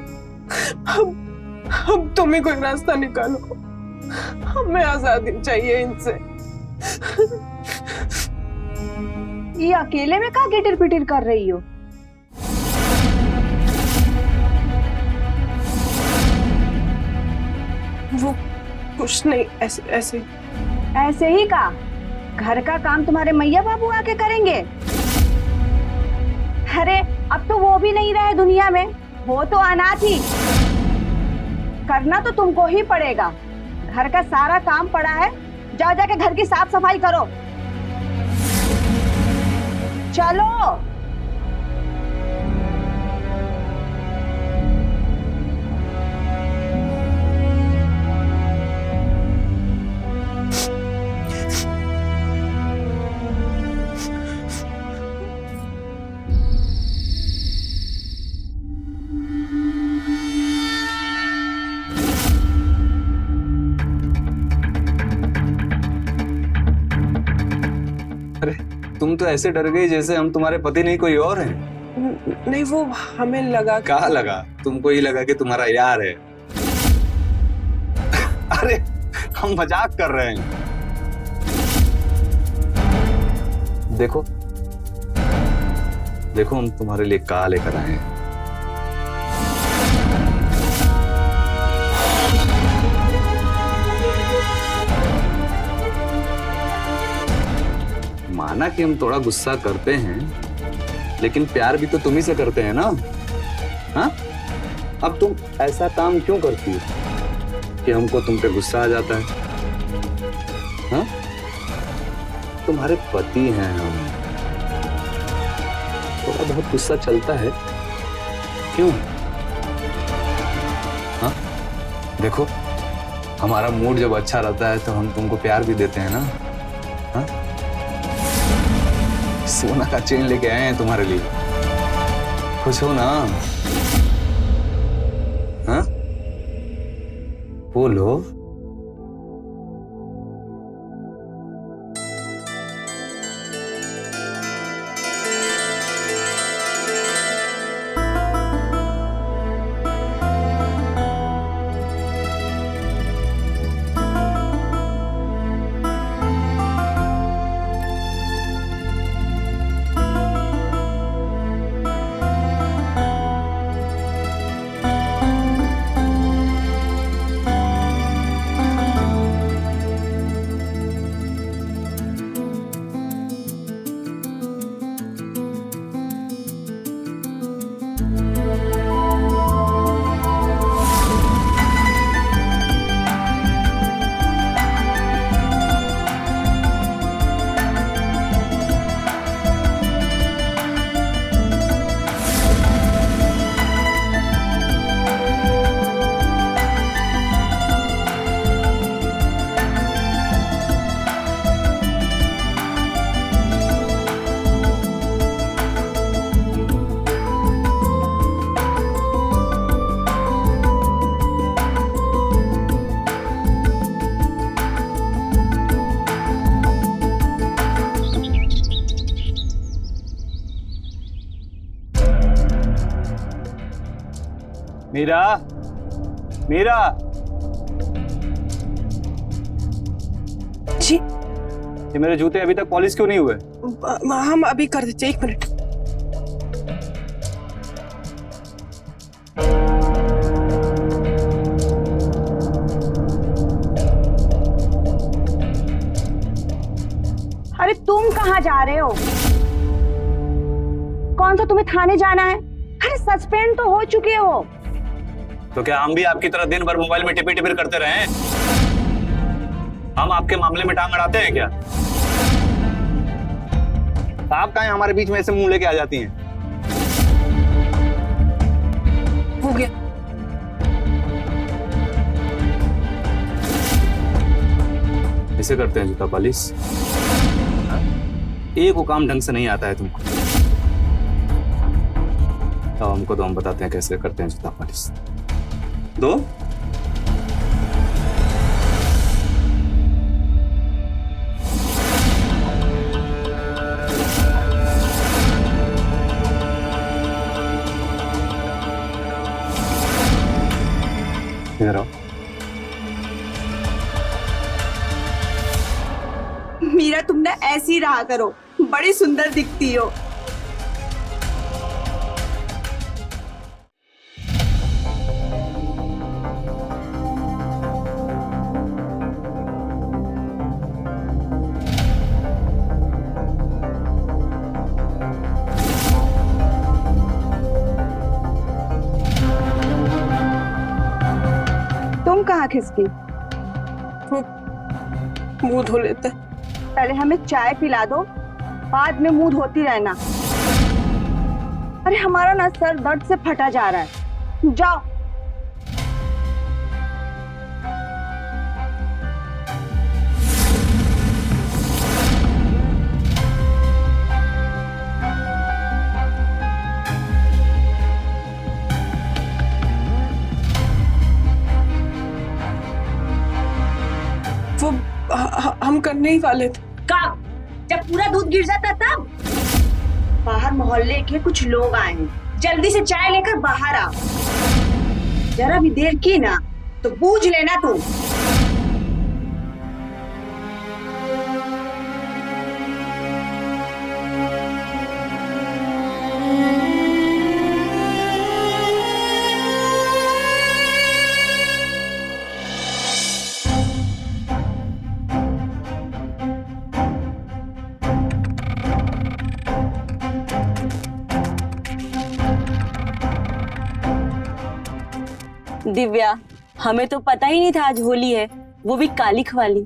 अब तुम ही कोई रास्ता निकालो, हमें आजादी चाहिए इनसे। ये अकेले में कहाँ गिटिर पिटिर कर रही हो? वो कुछ नहीं, ऐसे ऐसे ऐसे ही का घर का काम तुम्हारे मैया बाबू आके करेंगे? अरे अब तो वो भी नहीं रहे दुनिया में, वो तो अनाथ ही। करना तो तुमको ही पड़ेगा। घर का सारा काम पड़ा है, जाओ जाके घर की साफ सफाई करो। चलो। अरे तुम तो ऐसे डर गई जैसे हम तुम्हारे पति नहीं कोई और हैं। नहीं, वो हमें लगा। कहाँ लगा? तुमको ही लगा कि तुम्हारा यार है। अरे हम मजाक कर रहे हैं। देखो देखो, हम तुम्हारे लिए क्या लेकर आए हैं। माना कि हम थोड़ा गुस्सा करते हैं, लेकिन प्यार भी तो तुम ही से करते हैं ना। हाँ, अब तुम ऐसा काम क्यों करती हो कि हमको तुम पे गुस्सा आ जाता है? हाँ? तुम्हारे पति हैं हम, थोड़ा बहुत गुस्सा चलता है, क्यों? हाँ देखो, हमारा मूड जब अच्छा रहता है तो हम तुमको प्यार भी देते हैं ना। हाँ, सोना का चेन लेके आए हैं तुम्हारे लिए, खुश हो ना? हाँ बोलो। मीरा, मीरा जी, ये मेरे जूते अभी तक पॉलिश क्यों नहीं हुए? हम अभी कर देते, 1 मिनट। अरे तुम कहाँ जा रहे हो? कौन सा तुम्हें थाने जाना है? अरे सस्पेंड तो हो चुके हो। तो क्या हम भी आपकी तरह दिन भर मोबाइल में टिपी टिपिर करते रहे? हम आपके मामले में टांग अड़ाते हैं क्या? आप कहाँ हमारे बीच में ऐसे मुंह लेके आ जाती हैं? हो गया। ऐसे करते हैं जूता पॉलिश? एक वो काम ढंग से नहीं आता है तुमको। तो हमको तो हम बताते हैं कैसे करते हैं जूता पॉलिश। दो इधर आओ। मीरा, तुम ना ऐसी ही रहा करो, बड़ी सुंदर दिखती हो। तुम कहाँ खिसकी? मुंह धो लेते। पहले हमें चाय पिला दो, बाद में मुंह धोती रहना। अरे हमारा ना सर दर्द से फटा जा रहा है, जाओ। वो हम करने ही वाले थे। कब? जब पूरा दूध गिर जाता तब? बाहर मोहल्ले के कुछ लोग आए हैं, जल्दी से चाय लेकर बाहर आओ। जरा भी देर की ना तो बूझ लेना तुम। दिव्या, हमें तो पता ही नहीं था आज होली है। वो भी कालिख वाली।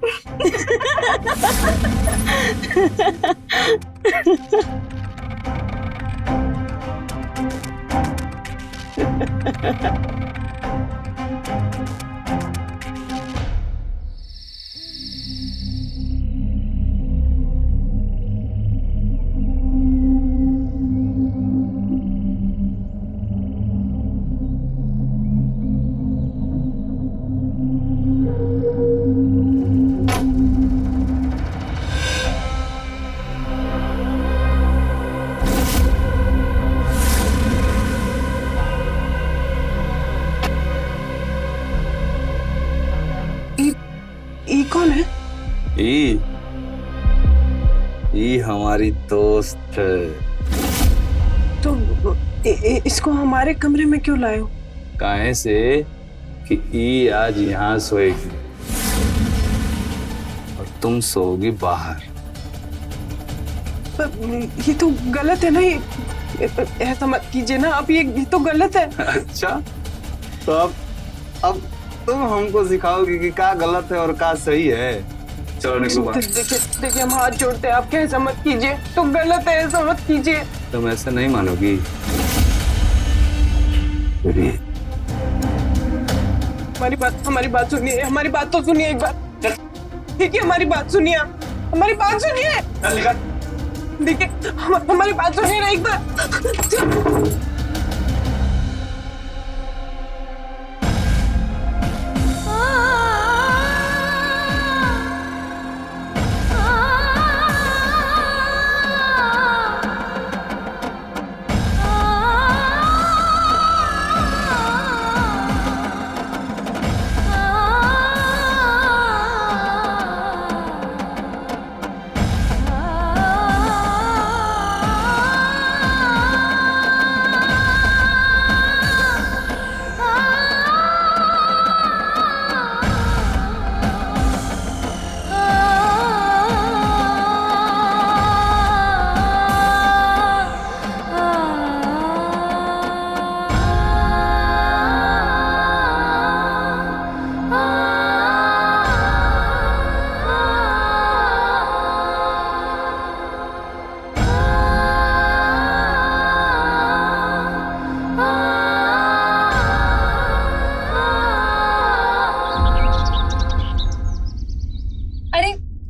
ये कौन है? ये हमारी दोस्त है। तो इसको हमारे कमरे में क्यों लाए हो? काहे से कि ई आज यहाँ सोएगी और तुम सोओगी बाहर। ये तो गलत है ना, ये ऐसा मत कीजिए ना आप, ये तो गलत है। अच्छा, तो अब तुम हमको सिखाओगी कि क्या गलत है और क्या सही है। चलो निकलो बाहर। देखिए हम हाथ जोड़ते हैं, आप ऐसा मत कीजिए, तो गलत है, ऐसा मत कीजिए। तुम ऐसा नहीं मानोगी। हमारी बात सुनिए, हमारी बात तो सुनिए एक बार। ठीक है, हमारी बात सुनिए, हमारी बात सुनिए। देखिए हमारी बात सुनिए ना एक बार।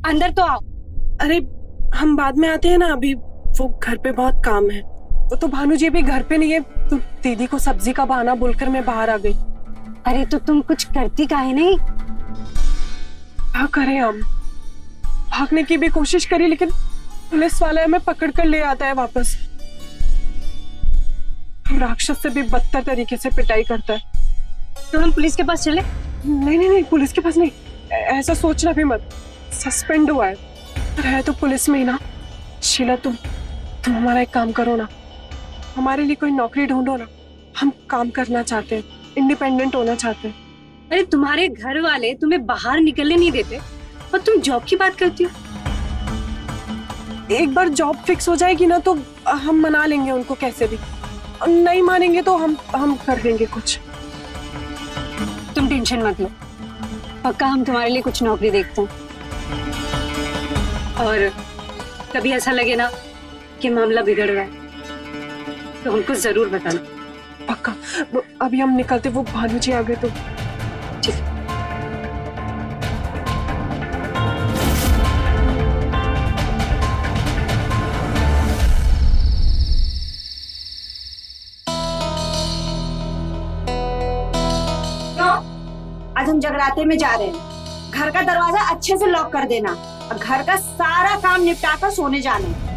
अंदर तो आओ। अरे हम बाद में आते हैं ना, अभी वो घर पे बहुत काम है। वो तो भानु जी अभी घर पे नहीं है, तो दीदी को सब्जी का बहाना बोलकर मैं बाहर आ गई। अरे तो तुम कुछ करती काहे नहीं? क्या करें हम, भागने की भी कोशिश करी लेकिन पुलिस वाला हमें पकड़ कर ले आता है वापस। राक्षस से भी बदतर तरीके से पिटाई करता है। तो हम पुलिस के पास चले? नहीं, पुलिस के पास नहीं, ऐसा सोचना भी मत। सस्पेंड हुआ है, पर है तो पुलिस में ही ना। शीला तुम हमारा एक काम करो ना, हमारे लिए कोई नौकरी ढूंढो ना। हम काम करना चाहते हैं, इंडिपेंडेंट होना चाहते हैं। अरे तुम्हारे घर वाले तुम्हें बाहर निकलने नहीं देते और तुम जॉब की बात करती हो। एक बार जॉब फिक्स हो जाएगी ना तो हम मना लेंगे उनको कैसे भी। नहीं मानेंगे तो हम कर देंगे कुछ। तुम टेंशन मत लो, पक्का हम तुम्हारे लिए कुछ नौकरी देखते हैं। और कभी ऐसा लगे ना कि मामला बिगड़ रहा है तो हमको जरूर बताना। पक्का। अभी हम निकलते, वो भानु जी आ गए तो ठीक है। आज हम जगराते में जा रहे हैं। घर का दरवाजा अच्छे से लॉक कर देना और घर का सारा काम निपटा कर सोने जाना है।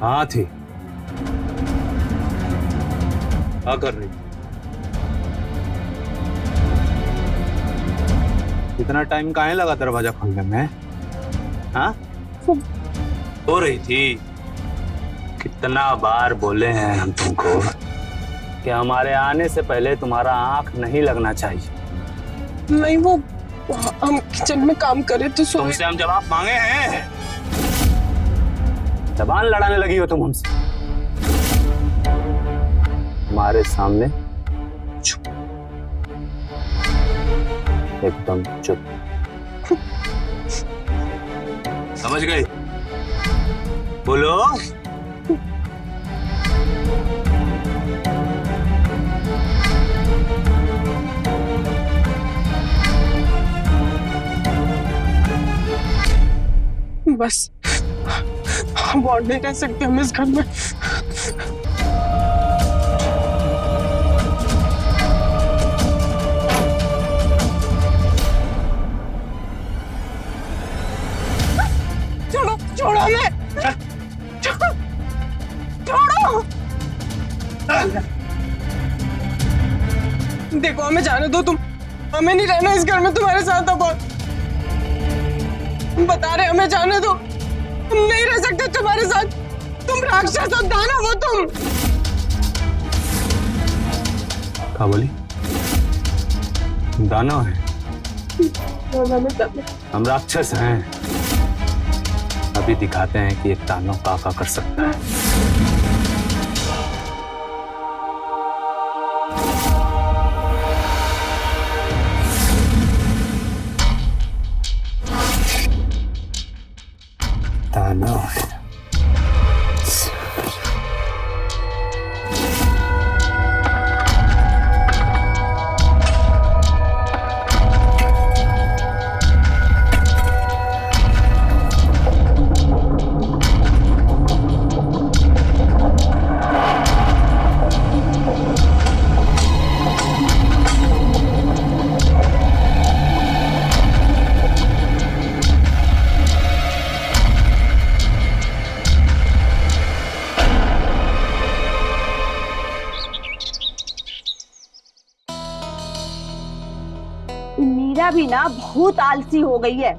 हाँ थी। क्या कर रही? इतना टाइम काहे लगा दरवाजा खोलने में? हाँ? हो रही थी। कितना बार बोले हैं हम तुमको कि हमारे आने से पहले तुम्हारा आंख नहीं लगना चाहिए। नहीं, वो हम किचन में काम करे तो सोए। तुमसे हम जवाब मांगे हैं। जबान लड़ाने लगी हो तुम हमसे। हमारे सामने चुप, एकदम चुप। समझ गई? बोलो। बस हम और नहीं रह सकते हम इस घर में। छोड़ो छोड़ो हमें, छोड़ो। देखो हमें जाने दो, तुम हमें नहीं रहना इस घर में तुम्हारे साथ। अब बता रहे हमें जाने दो, हम नहीं रह सकते तुम्हारे साथ। तुम राक्षस हो, दानव हो तुम। क्या बोली? दानव है? हम राक्षस हैं। अभी दिखाते हैं कि एक दानव क्या कर सकता है। दानव है। मीरा भी ना बहुत आलसी हो गई है।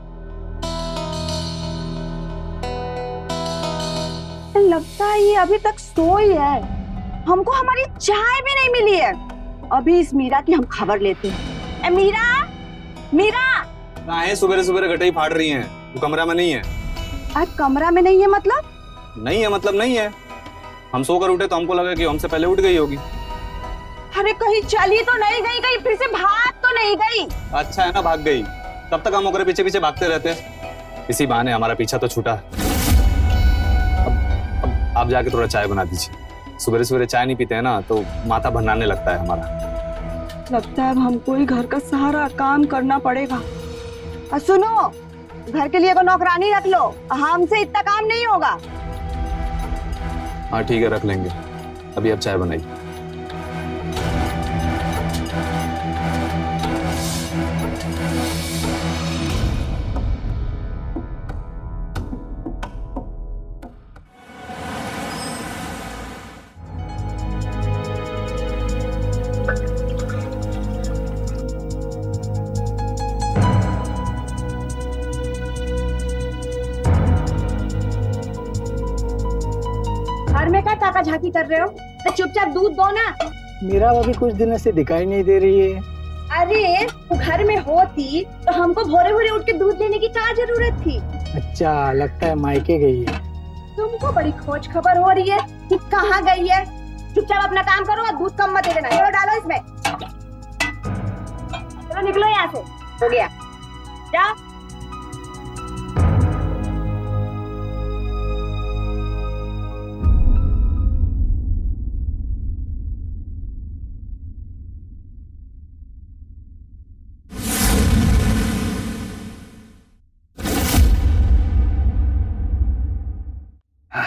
लगता है ये अभी तक सोई है। हमको हमारी चाय भी नहीं मिली है। अभी इस मीरा की हम खबर लेते हैं। मीरा, मीरा। कहाँ है? सुबह सुबह गटई फाड़ रही हैं। वो कमरा में नहीं है। कमरा में नहीं है मतलब? नहीं है मतलब नहीं है। हम सोकर उठे तो हमको लगा कि हमसे पहले उठ गई होगी। अरे कहीं चली तो नहीं गई, कहीं फिर से भाग तो नहीं गई? अच्छा है ना, भाग गई। तब तक हम ओकरे पीछे पीछे भागते रहते। इसी बहाने हमारा पीछा तो छूटा। अब आप जाके थोड़ा चाय बना दीजिए। सुबह चाय नहीं पीते हैं ना तो माथा भरनाने लगता है हमारा। लगता है अब हमको ही घर का सारा काम करना पड़ेगा। और सुनो, घर के लिए को नौकरानी रख लो, हमसे इतना काम नहीं होगा। हाँ ठीक है, रख लेंगे। अभी आप चाय बनाइए। घर में क्या ताका झाकी कर रहे हो? तो चुपचाप दूध दो ना। मीरा अभी कुछ दिनों से दिखाई नहीं दे रही है। अरे वो घर में होती तो हमको भोरे भोरे उठ के दूध देने की क्या जरूरत थी? अच्छा, लगता है मायके गई है। तुमको बड़ी खोज खबर हो रही है कि कहाँ गई है। चुपचाप अपना काम करो और दूध कम मत दे देना। चलो डालो इसमें। चलो निकलो यहाँ से। हो गया, जाओ।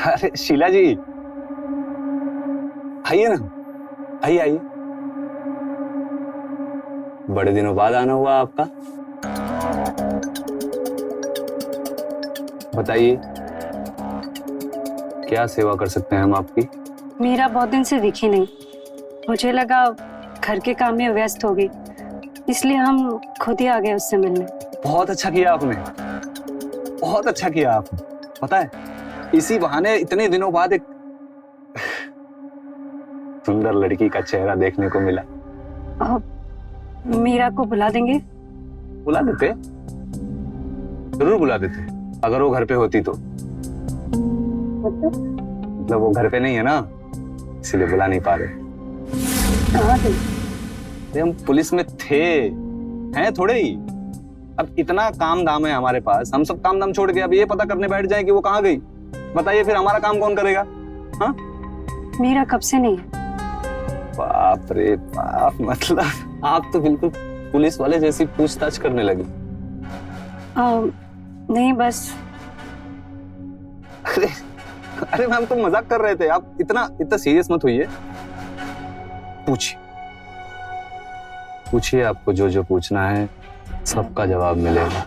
अरे शीला जी, आइए ना, आइए आइए। बड़े दिनों बाद आना हुआ आपका। बताइए क्या सेवा कर सकते हैं हम आपकी? मीरा बहुत दिन से दिखी नहीं, मुझे लगा घर के काम में व्यस्त होगी, इसलिए हम खुद ही आ गए उससे मिलने। बहुत अच्छा किया आपने, बहुत अच्छा किया आपने। पता है, इसी बहाने इतने दिनों बाद एक सुंदर लड़की का चेहरा देखने को मिला। मीरा को बुला देंगे? बुला देते, जरूर बुला देते, अगर वो घर पे होती तो। मतलब वो घर पे नहीं है ना, इसीलिए बुला नहीं पा रहे। कहाँ थे? अरे हम पुलिस में थे, हैं थोड़े ही। अब इतना काम दाम है हमारे पास, हम सब काम दाम छोड़ के अब ये पता करने बैठ जाए कि वो कहाँ गई। बताइए फिर हमारा काम कौन करेगा? हाँ, मीरा कब से नहीं है। बाप रे बाप, मतलब आप तो बिल्कुल पुलिस वाले जैसी पूछताछ करने लगी। नहीं बस। अरे अरे मैम, तो मजाक कर रहे थे, आप इतना सीरियस मत होइए। पूछिए पूछिए, आपको जो जो पूछना है सबका जवाब मिलेगा।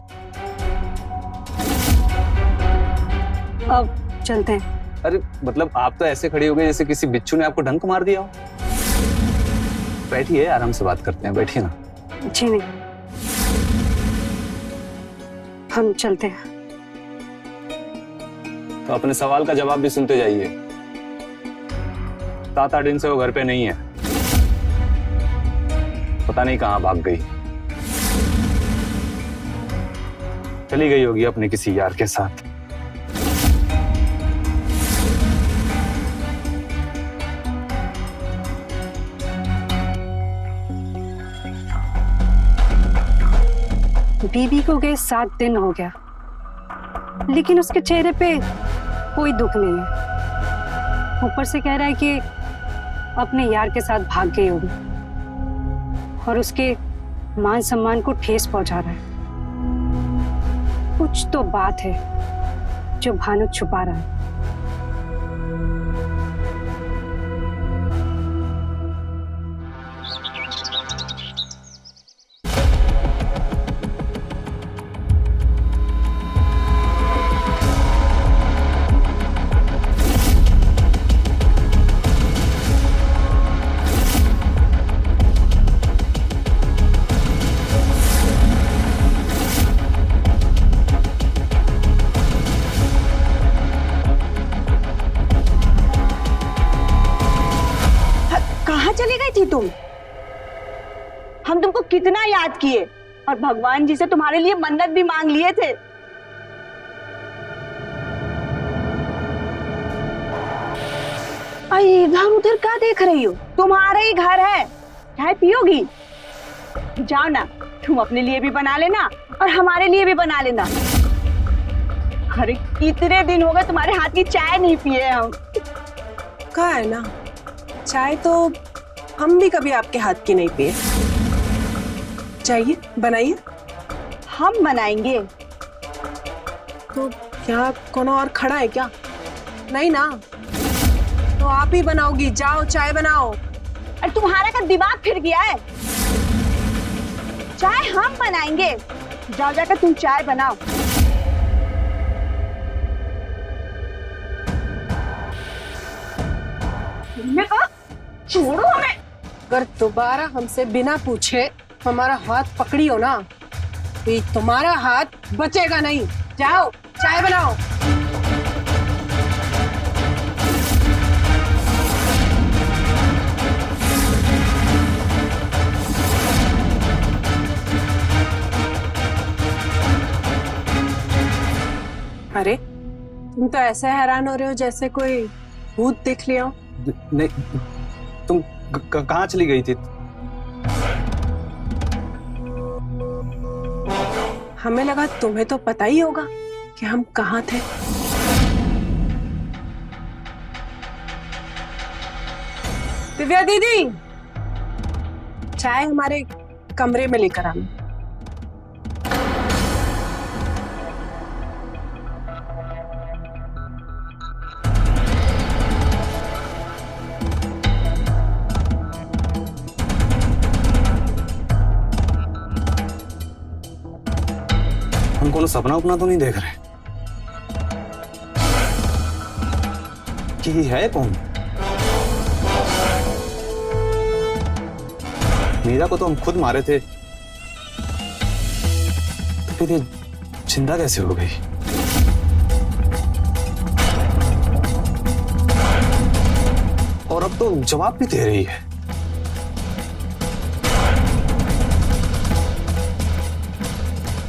अब चलते हैं। अरे मतलब आप तो ऐसे खड़ी हो गई जैसे किसी बिच्छू ने आपको डंक मार दिया हो। बैठिए, आराम से बात करते हैं, बैठिए ना। जी नहीं, हम चलते हैं। तो अपने सवाल का जवाब भी सुनते जाइए। 7-8 दिन से वो घर पे नहीं है, पता नहीं कहां भाग गई। चली गई होगी अपने किसी यार के साथ। बीबी को गए 7 दिन हो गया, लेकिन उसके चेहरे पे कोई दुख नहीं है। ऊपर से कह रहा है कि अपने यार के साथ भाग गई होगी और उसके मान सम्मान को ठेस पहुंचा रहा है। कुछ तो बात है जो भानु छुपा रहा है। चली गई थी तुम? हम तुमको कितना याद किए और भगवान जी से तुम्हारे लिए मन्नत भी मांग लिए थे। इधर उधर क्या देख रही हो? तुम्हारा ही घर है, चाय पियोगी? जाओ ना, तुम अपने लिए भी बना लेना और हमारे लिए भी बना लेना। अरे कितने दिन हो गए तुम्हारे हाथ की चाय नहीं पिए हम। कहा है ना, चाय तो हम भी कभी आपके हाथ की नहीं पिए। चाहिए बनाइए। हम बनाएंगे तो क्या कौन और खड़ा है क्या? नहीं ना, तो आप ही बनाओगी। जाओ चाय बनाओ। अरे तुम्हारा का दिमाग फिर गया है? चाय हम बनाएंगे, जाओ जाकर तुम चाय बनाओ। तुमने कहा छोड़ो हमें। अगर दोबारा हमसे बिना पूछे हमारा हाथ पकड़ी हो ना, तो ये तुम्हारा हाथ बचेगा नहीं। जाओ चाय बनाओ। अरे तुम तो ऐसे हैरान हो रहे हो जैसे कोई भूत देख लिया हो। नहीं, तुम कहाँ चली गई थी? हमें लगा तुम्हें तो पता ही होगा कि हम कहाँ थे। दिव्या दीदी, चाय हमारे कमरे में लेकर आना। हम कोनो सपना उपना तो नहीं देख रहे? लड़की है कौन? मीरा को तो हम खुद मारे थे, तो फिर ये जिंदा कैसे हो गई? और अब तो जवाब भी दे रही है।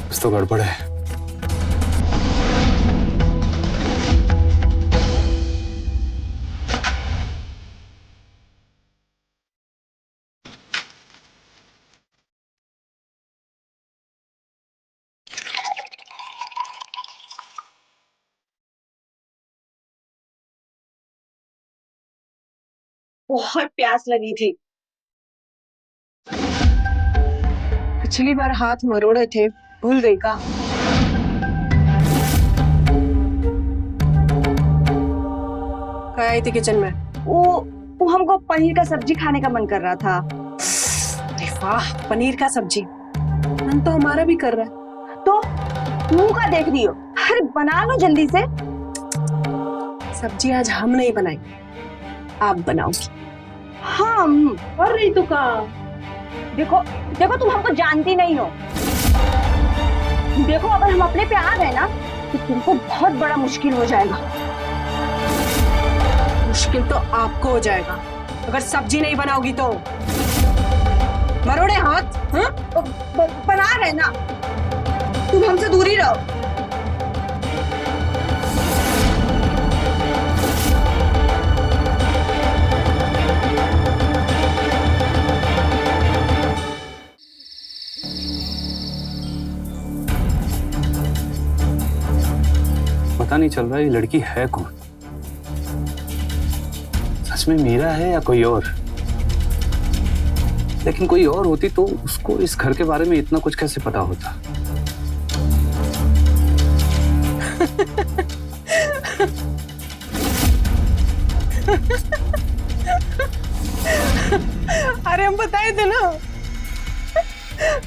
कुछ तो गड़बड़ है। बहुत प्यास लगी थी। पिछली बार हाथ मरोड़े थे, भूल गई का? क्या आई थी किचन में? वो हमको पनीर का सब्जी खाने का मन कर रहा था। अरे वाह, पनीर का सब्जी मन तो हमारा भी कर रहा है। तो मुंह का देख रही हो? अरे बना लो जल्दी से। सब्जी आज हम नहीं बनाई, आप बनाओगी। हम और रही तो का? देखो देखो, तुम हमको जानती नहीं हो। देखो अगर हम अपने पे आ गए ना तो तुमको बहुत बड़ा मुश्किल हो जाएगा। मुश्किल तो आपको हो जाएगा अगर सब्जी नहीं बनाओगी तो। मरोड़े हाथ। हाँ? बना रहे ना, तुम हमसे दूरी रहो। पता नहीं चल रहा ये लड़की है कौन। सच में मीरा है या कोई और? लेकिन कोई और होती तो उसको इस घर के बारे में इतना कुछ कैसे पता होता? अरे हम बताए थे ना।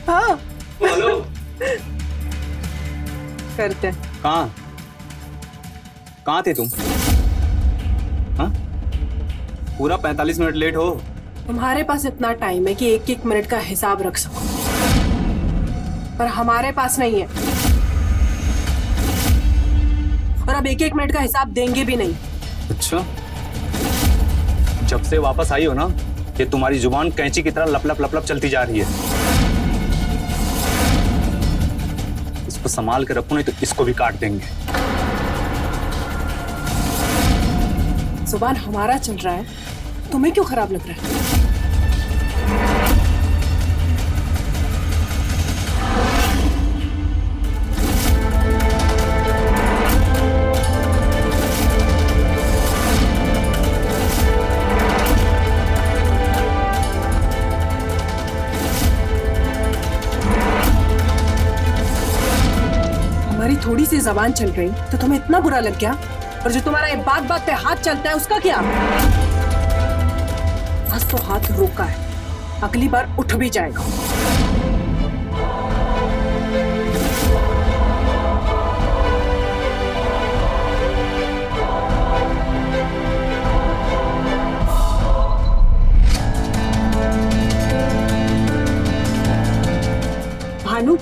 हाँ हेलो, करते। कहाँ थे तुम? हाँ? पूरा 45 मिनट लेट हो। तुम्हारे पास इतना टाइम है कि एक एक मिनट का हिसाब रख सको, पर हमारे पास नहीं है। और अब एक एक मिनट का हिसाब देंगे भी नहीं। अच्छा, जब से वापस आई हो ना, ये तुम्हारी जुबान कैंची की तरह लप लप लप लप चलती जा रही है। इसको संभाल के रखो, नहीं तो इसको भी काट देंगे। जुबान हमारा चल रहा है, तुम्हें क्यों खराब लग रहा है? हमारी थोड़ी सी जबान चल रही तो तुम्हें इतना बुरा लग गया? और जो तुम्हारा ये बात बात पे हाथ चलता है उसका क्या? आज तो हाथ रोका है, अगली बार उठ भी जाएगा। भानु,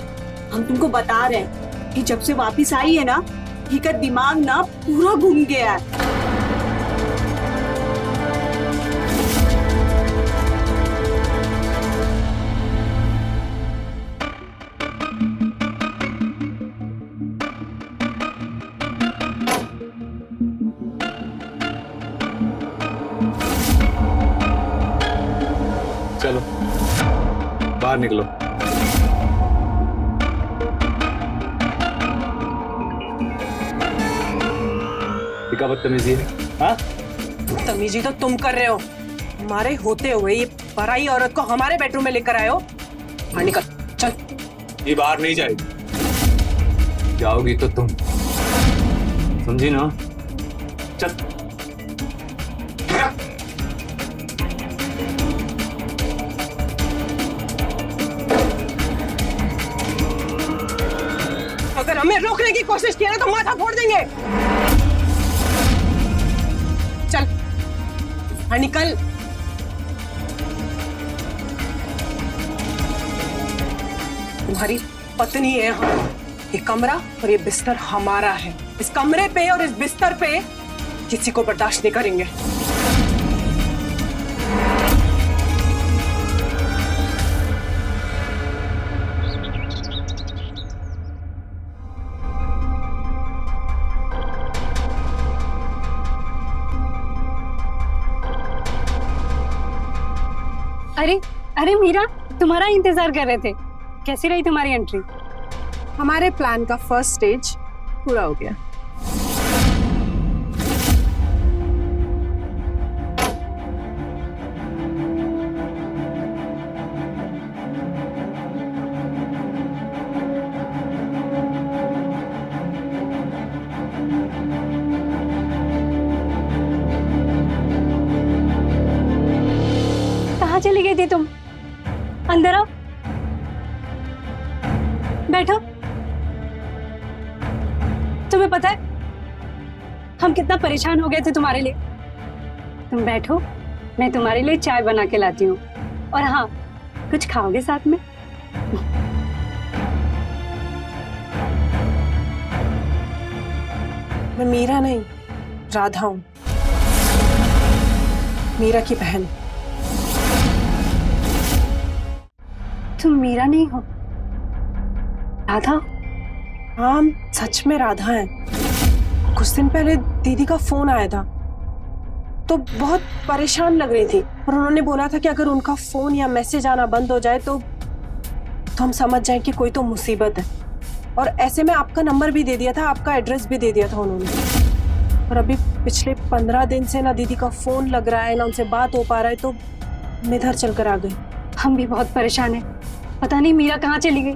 हम तुमको बता रहे हैं कि जब से वापिस आई है ना, का दिमाग ना पूरा घूम गया है। चलो बाहर निकलो। क्या बदतमीजी है? हाँ? तमीजी तो तुम कर रहे हो। हमारे होते हुए ये पराई औरत को हमारे बेडरूम में लेकर आए हो। हाँ निकल, चल। ये बाहर नहीं जाएगी। जाओगी तो तुम, समझी ना? चल। अगर हमें रोकने की कोशिश की ना तो माथा फोड़ देंगे। चल। हाँ निकल। तुम्हारी पत्नी है हम। ये कमरा और ये बिस्तर हमारा है। इस कमरे पे और इस बिस्तर पे किसी को बर्दाश्त नहीं करेंगे। अरे अरे मीरा, तुम्हारा इंतजार कर रहे थे। कैसी रही तुम्हारी एंट्री? हमारे प्लान का फर्स्ट स्टेज पूरा हो गया। कहाँ चली गई थी तुम? अंदर आओ, बैठो। तुम्हें पता है हम कितना परेशान हो गए थे तुम्हारे लिए। तुम बैठो, मैं तुम्हारे लिए चाय बना के लाती हूँ। और हाँ, कुछ खाओगे साथ में? मैं मीरा नहीं, राधा हूं। मीरा की बहन। तुम मीरा नहीं हो, राधा। हाँ, हम सच में राधा हैं। कुछ दिन पहले दीदी का फोन आया था तो बहुत परेशान लग रही थी और उन्होंने बोला था कि अगर उनका फोन या मैसेज आना बंद हो जाए तो हम समझ जाएं कि कोई तो मुसीबत है। और ऐसे में आपका नंबर भी दे दिया था, आपका एड्रेस भी दे दिया था उन्होंने। और अभी पिछले 15 दिन से ना दीदी का फोन लग रहा है ना उनसे बात हो पा रहा है, तो मैं इधर चलकर आ गई। हम भी बहुत परेशान हैं। पता नहीं मीरा कहाँ चली गई।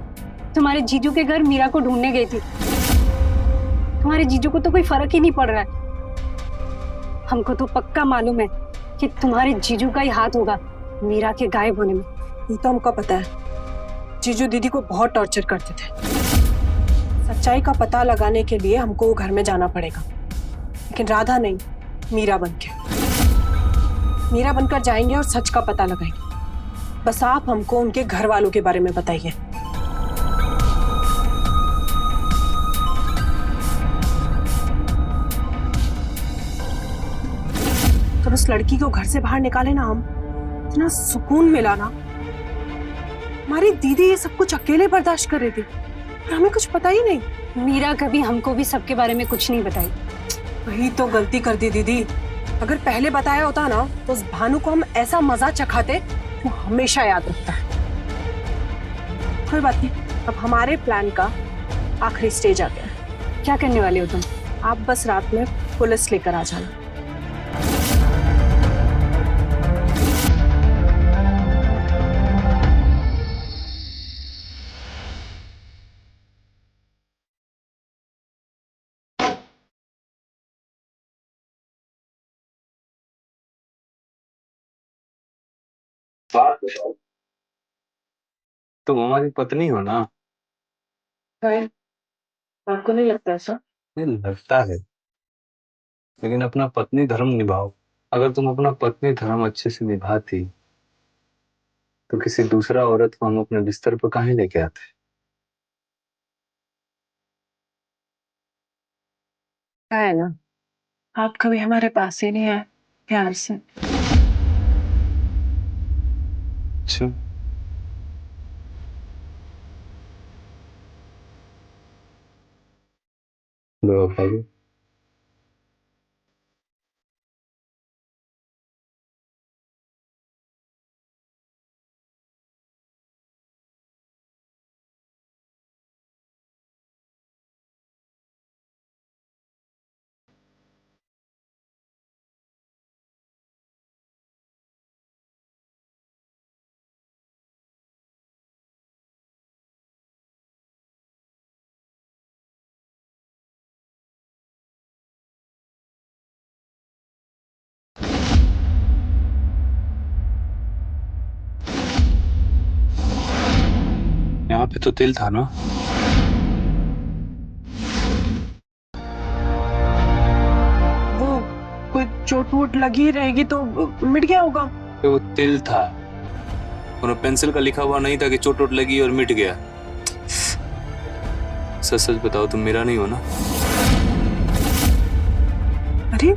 तुम्हारे जीजू के घर मीरा को ढूंढने गई थी। तुम्हारे जीजू को तो कोई फर्क ही नहीं पड़ रहा है। हमको तो पक्का मालूम है कि तुम्हारे जीजू का ही हाथ होगा मीरा के गायब होने में। ये तो हमको पता है। जीजू दीदी को बहुत टॉर्चर करते थे। सच्चाई का पता लगाने के लिए हमको वो घर में जाना पड़ेगा, लेकिन राधा नहीं, मीरा बनके। मीरा बनकर जाएंगे और सच का पता लगाएंगे। बस आप हमको उनके घर वालों के बारे में बताइए। जब उस लड़की को घर से बाहर निकाले ना हम, इतना सुकून मिला ना। हमारी दीदी ये सब कुछ अकेले बर्दाश्त कर रही थी और हमें कुछ पता ही नहीं। मीरा कभी हमको भी सबके बारे में कुछ नहीं बताई। वही तो गलती कर दी दीदी। अगर पहले बताया होता ना तो उस भानु को हम ऐसा मजा चखाते वो हमेशा याद रखता है। कोई बात नहीं, अब हमारे प्लान का आखिरी स्टेज आ गया। क्या करने वाले हो तुम? आप बस रात में पुलिस लेकर आ जाना। तुम हमारी पत्नी हो ना? आपको नहीं लगता ऐसा? नहीं लगता है, लेकिन अपना पत्नी धर्म निभाओ। अगर तुम अपना पत्नी धर्म अच्छे से निभाती तो किसी दूसरा औरत को हम अपने बिस्तर पर काहे लेके आते? क्या है ना, आप कभी हमारे पास ही नहीं आए प्यार से। अच्छा, बेवफाई। यहाँ पे तो तिल था ना? वो कोई चोट वोट लगी रहेगी तो मिट गया होगा। तो वो तिल था और पेंसिल का लिखा हुआ नहीं था कि चोट वोट लगी और मिट गया। सच सच बताओ तुम मेरा नहीं हो ना? अरे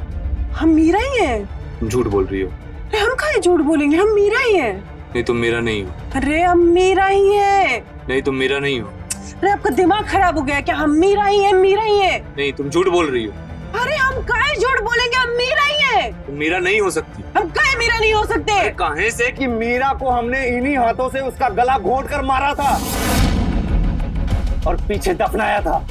हम मीरा ही हैं। तुम झूठ बोल रही हो। अरे हम काहे झूठ बोलेंगे, हम मीरा ही हैं। नहीं तुम मेरा नहीं हो। अरे हम मीरा ही हैं। नहीं तुम मेरा नहीं हो। अरे आपका दिमाग खराब हो गया क्या? हम मीरा ही हैं, मीरा ही हैं। नहीं तुम झूठ बोल रही हो। अरे हम काहे झूठ बोलेंगे, हम मीरा ही हैं। तुम मेरा नहीं हो सकती। हम काहे मीरा नहीं हो सकते? कहां से कि मीरा को हमने इन्हीं हाथों से उसका गला घोंट कर मारा था और पीछे दफनाया था।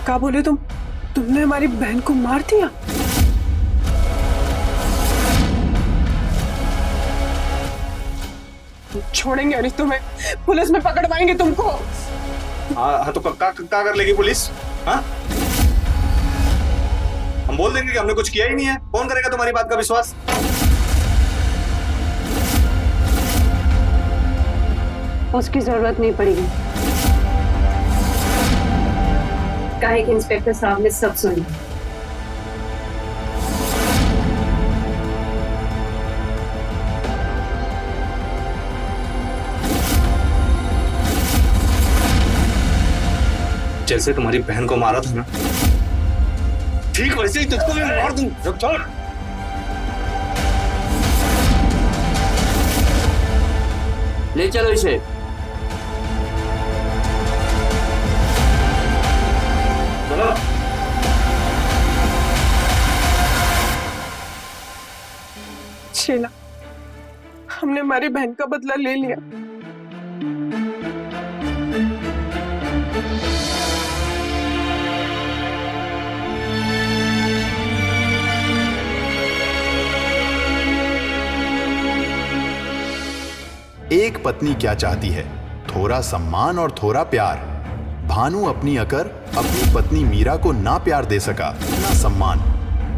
क्या बोले तुम? तुमने हमारी बहन को मार दिया? छोड़ेंगे नहीं तुम्हें, पुलिस में पकड़वाएंगे तुमको। हाँ तो क्या कर लेगी पुलिस? हाँ हम बोल देंगे कि हमने कुछ किया ही नहीं है। कौन करेगा तुम्हारी बात का विश्वास? उसकी जरूरत नहीं पड़ेगी, काहे कि इंस्पेक्टर साहब ने सब सुन लिया। जैसे तुम्हारी बहन को मारा था ना, ठीक वैसे ही तुझको मैं मार दूं। छोड़। ले चलो इसे। चलो। शीला, हमने हमारी बहन का बदला ले लिया। एक पत्नी क्या चाहती है? थोड़ा सम्मान और थोड़ा प्यार। भानु अपनी अकर अपनी पत्नी मीरा को ना प्यार दे सका ना सम्मान,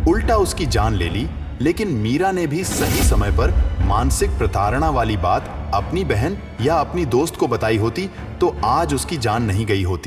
उल्टा उसकी जान ले ली। लेकिन मीरा ने भी सही समय पर मानसिक प्रताड़ना वाली बात अपनी बहन या अपनी दोस्त को बताई होती तो आज उसकी जान नहीं गई होती।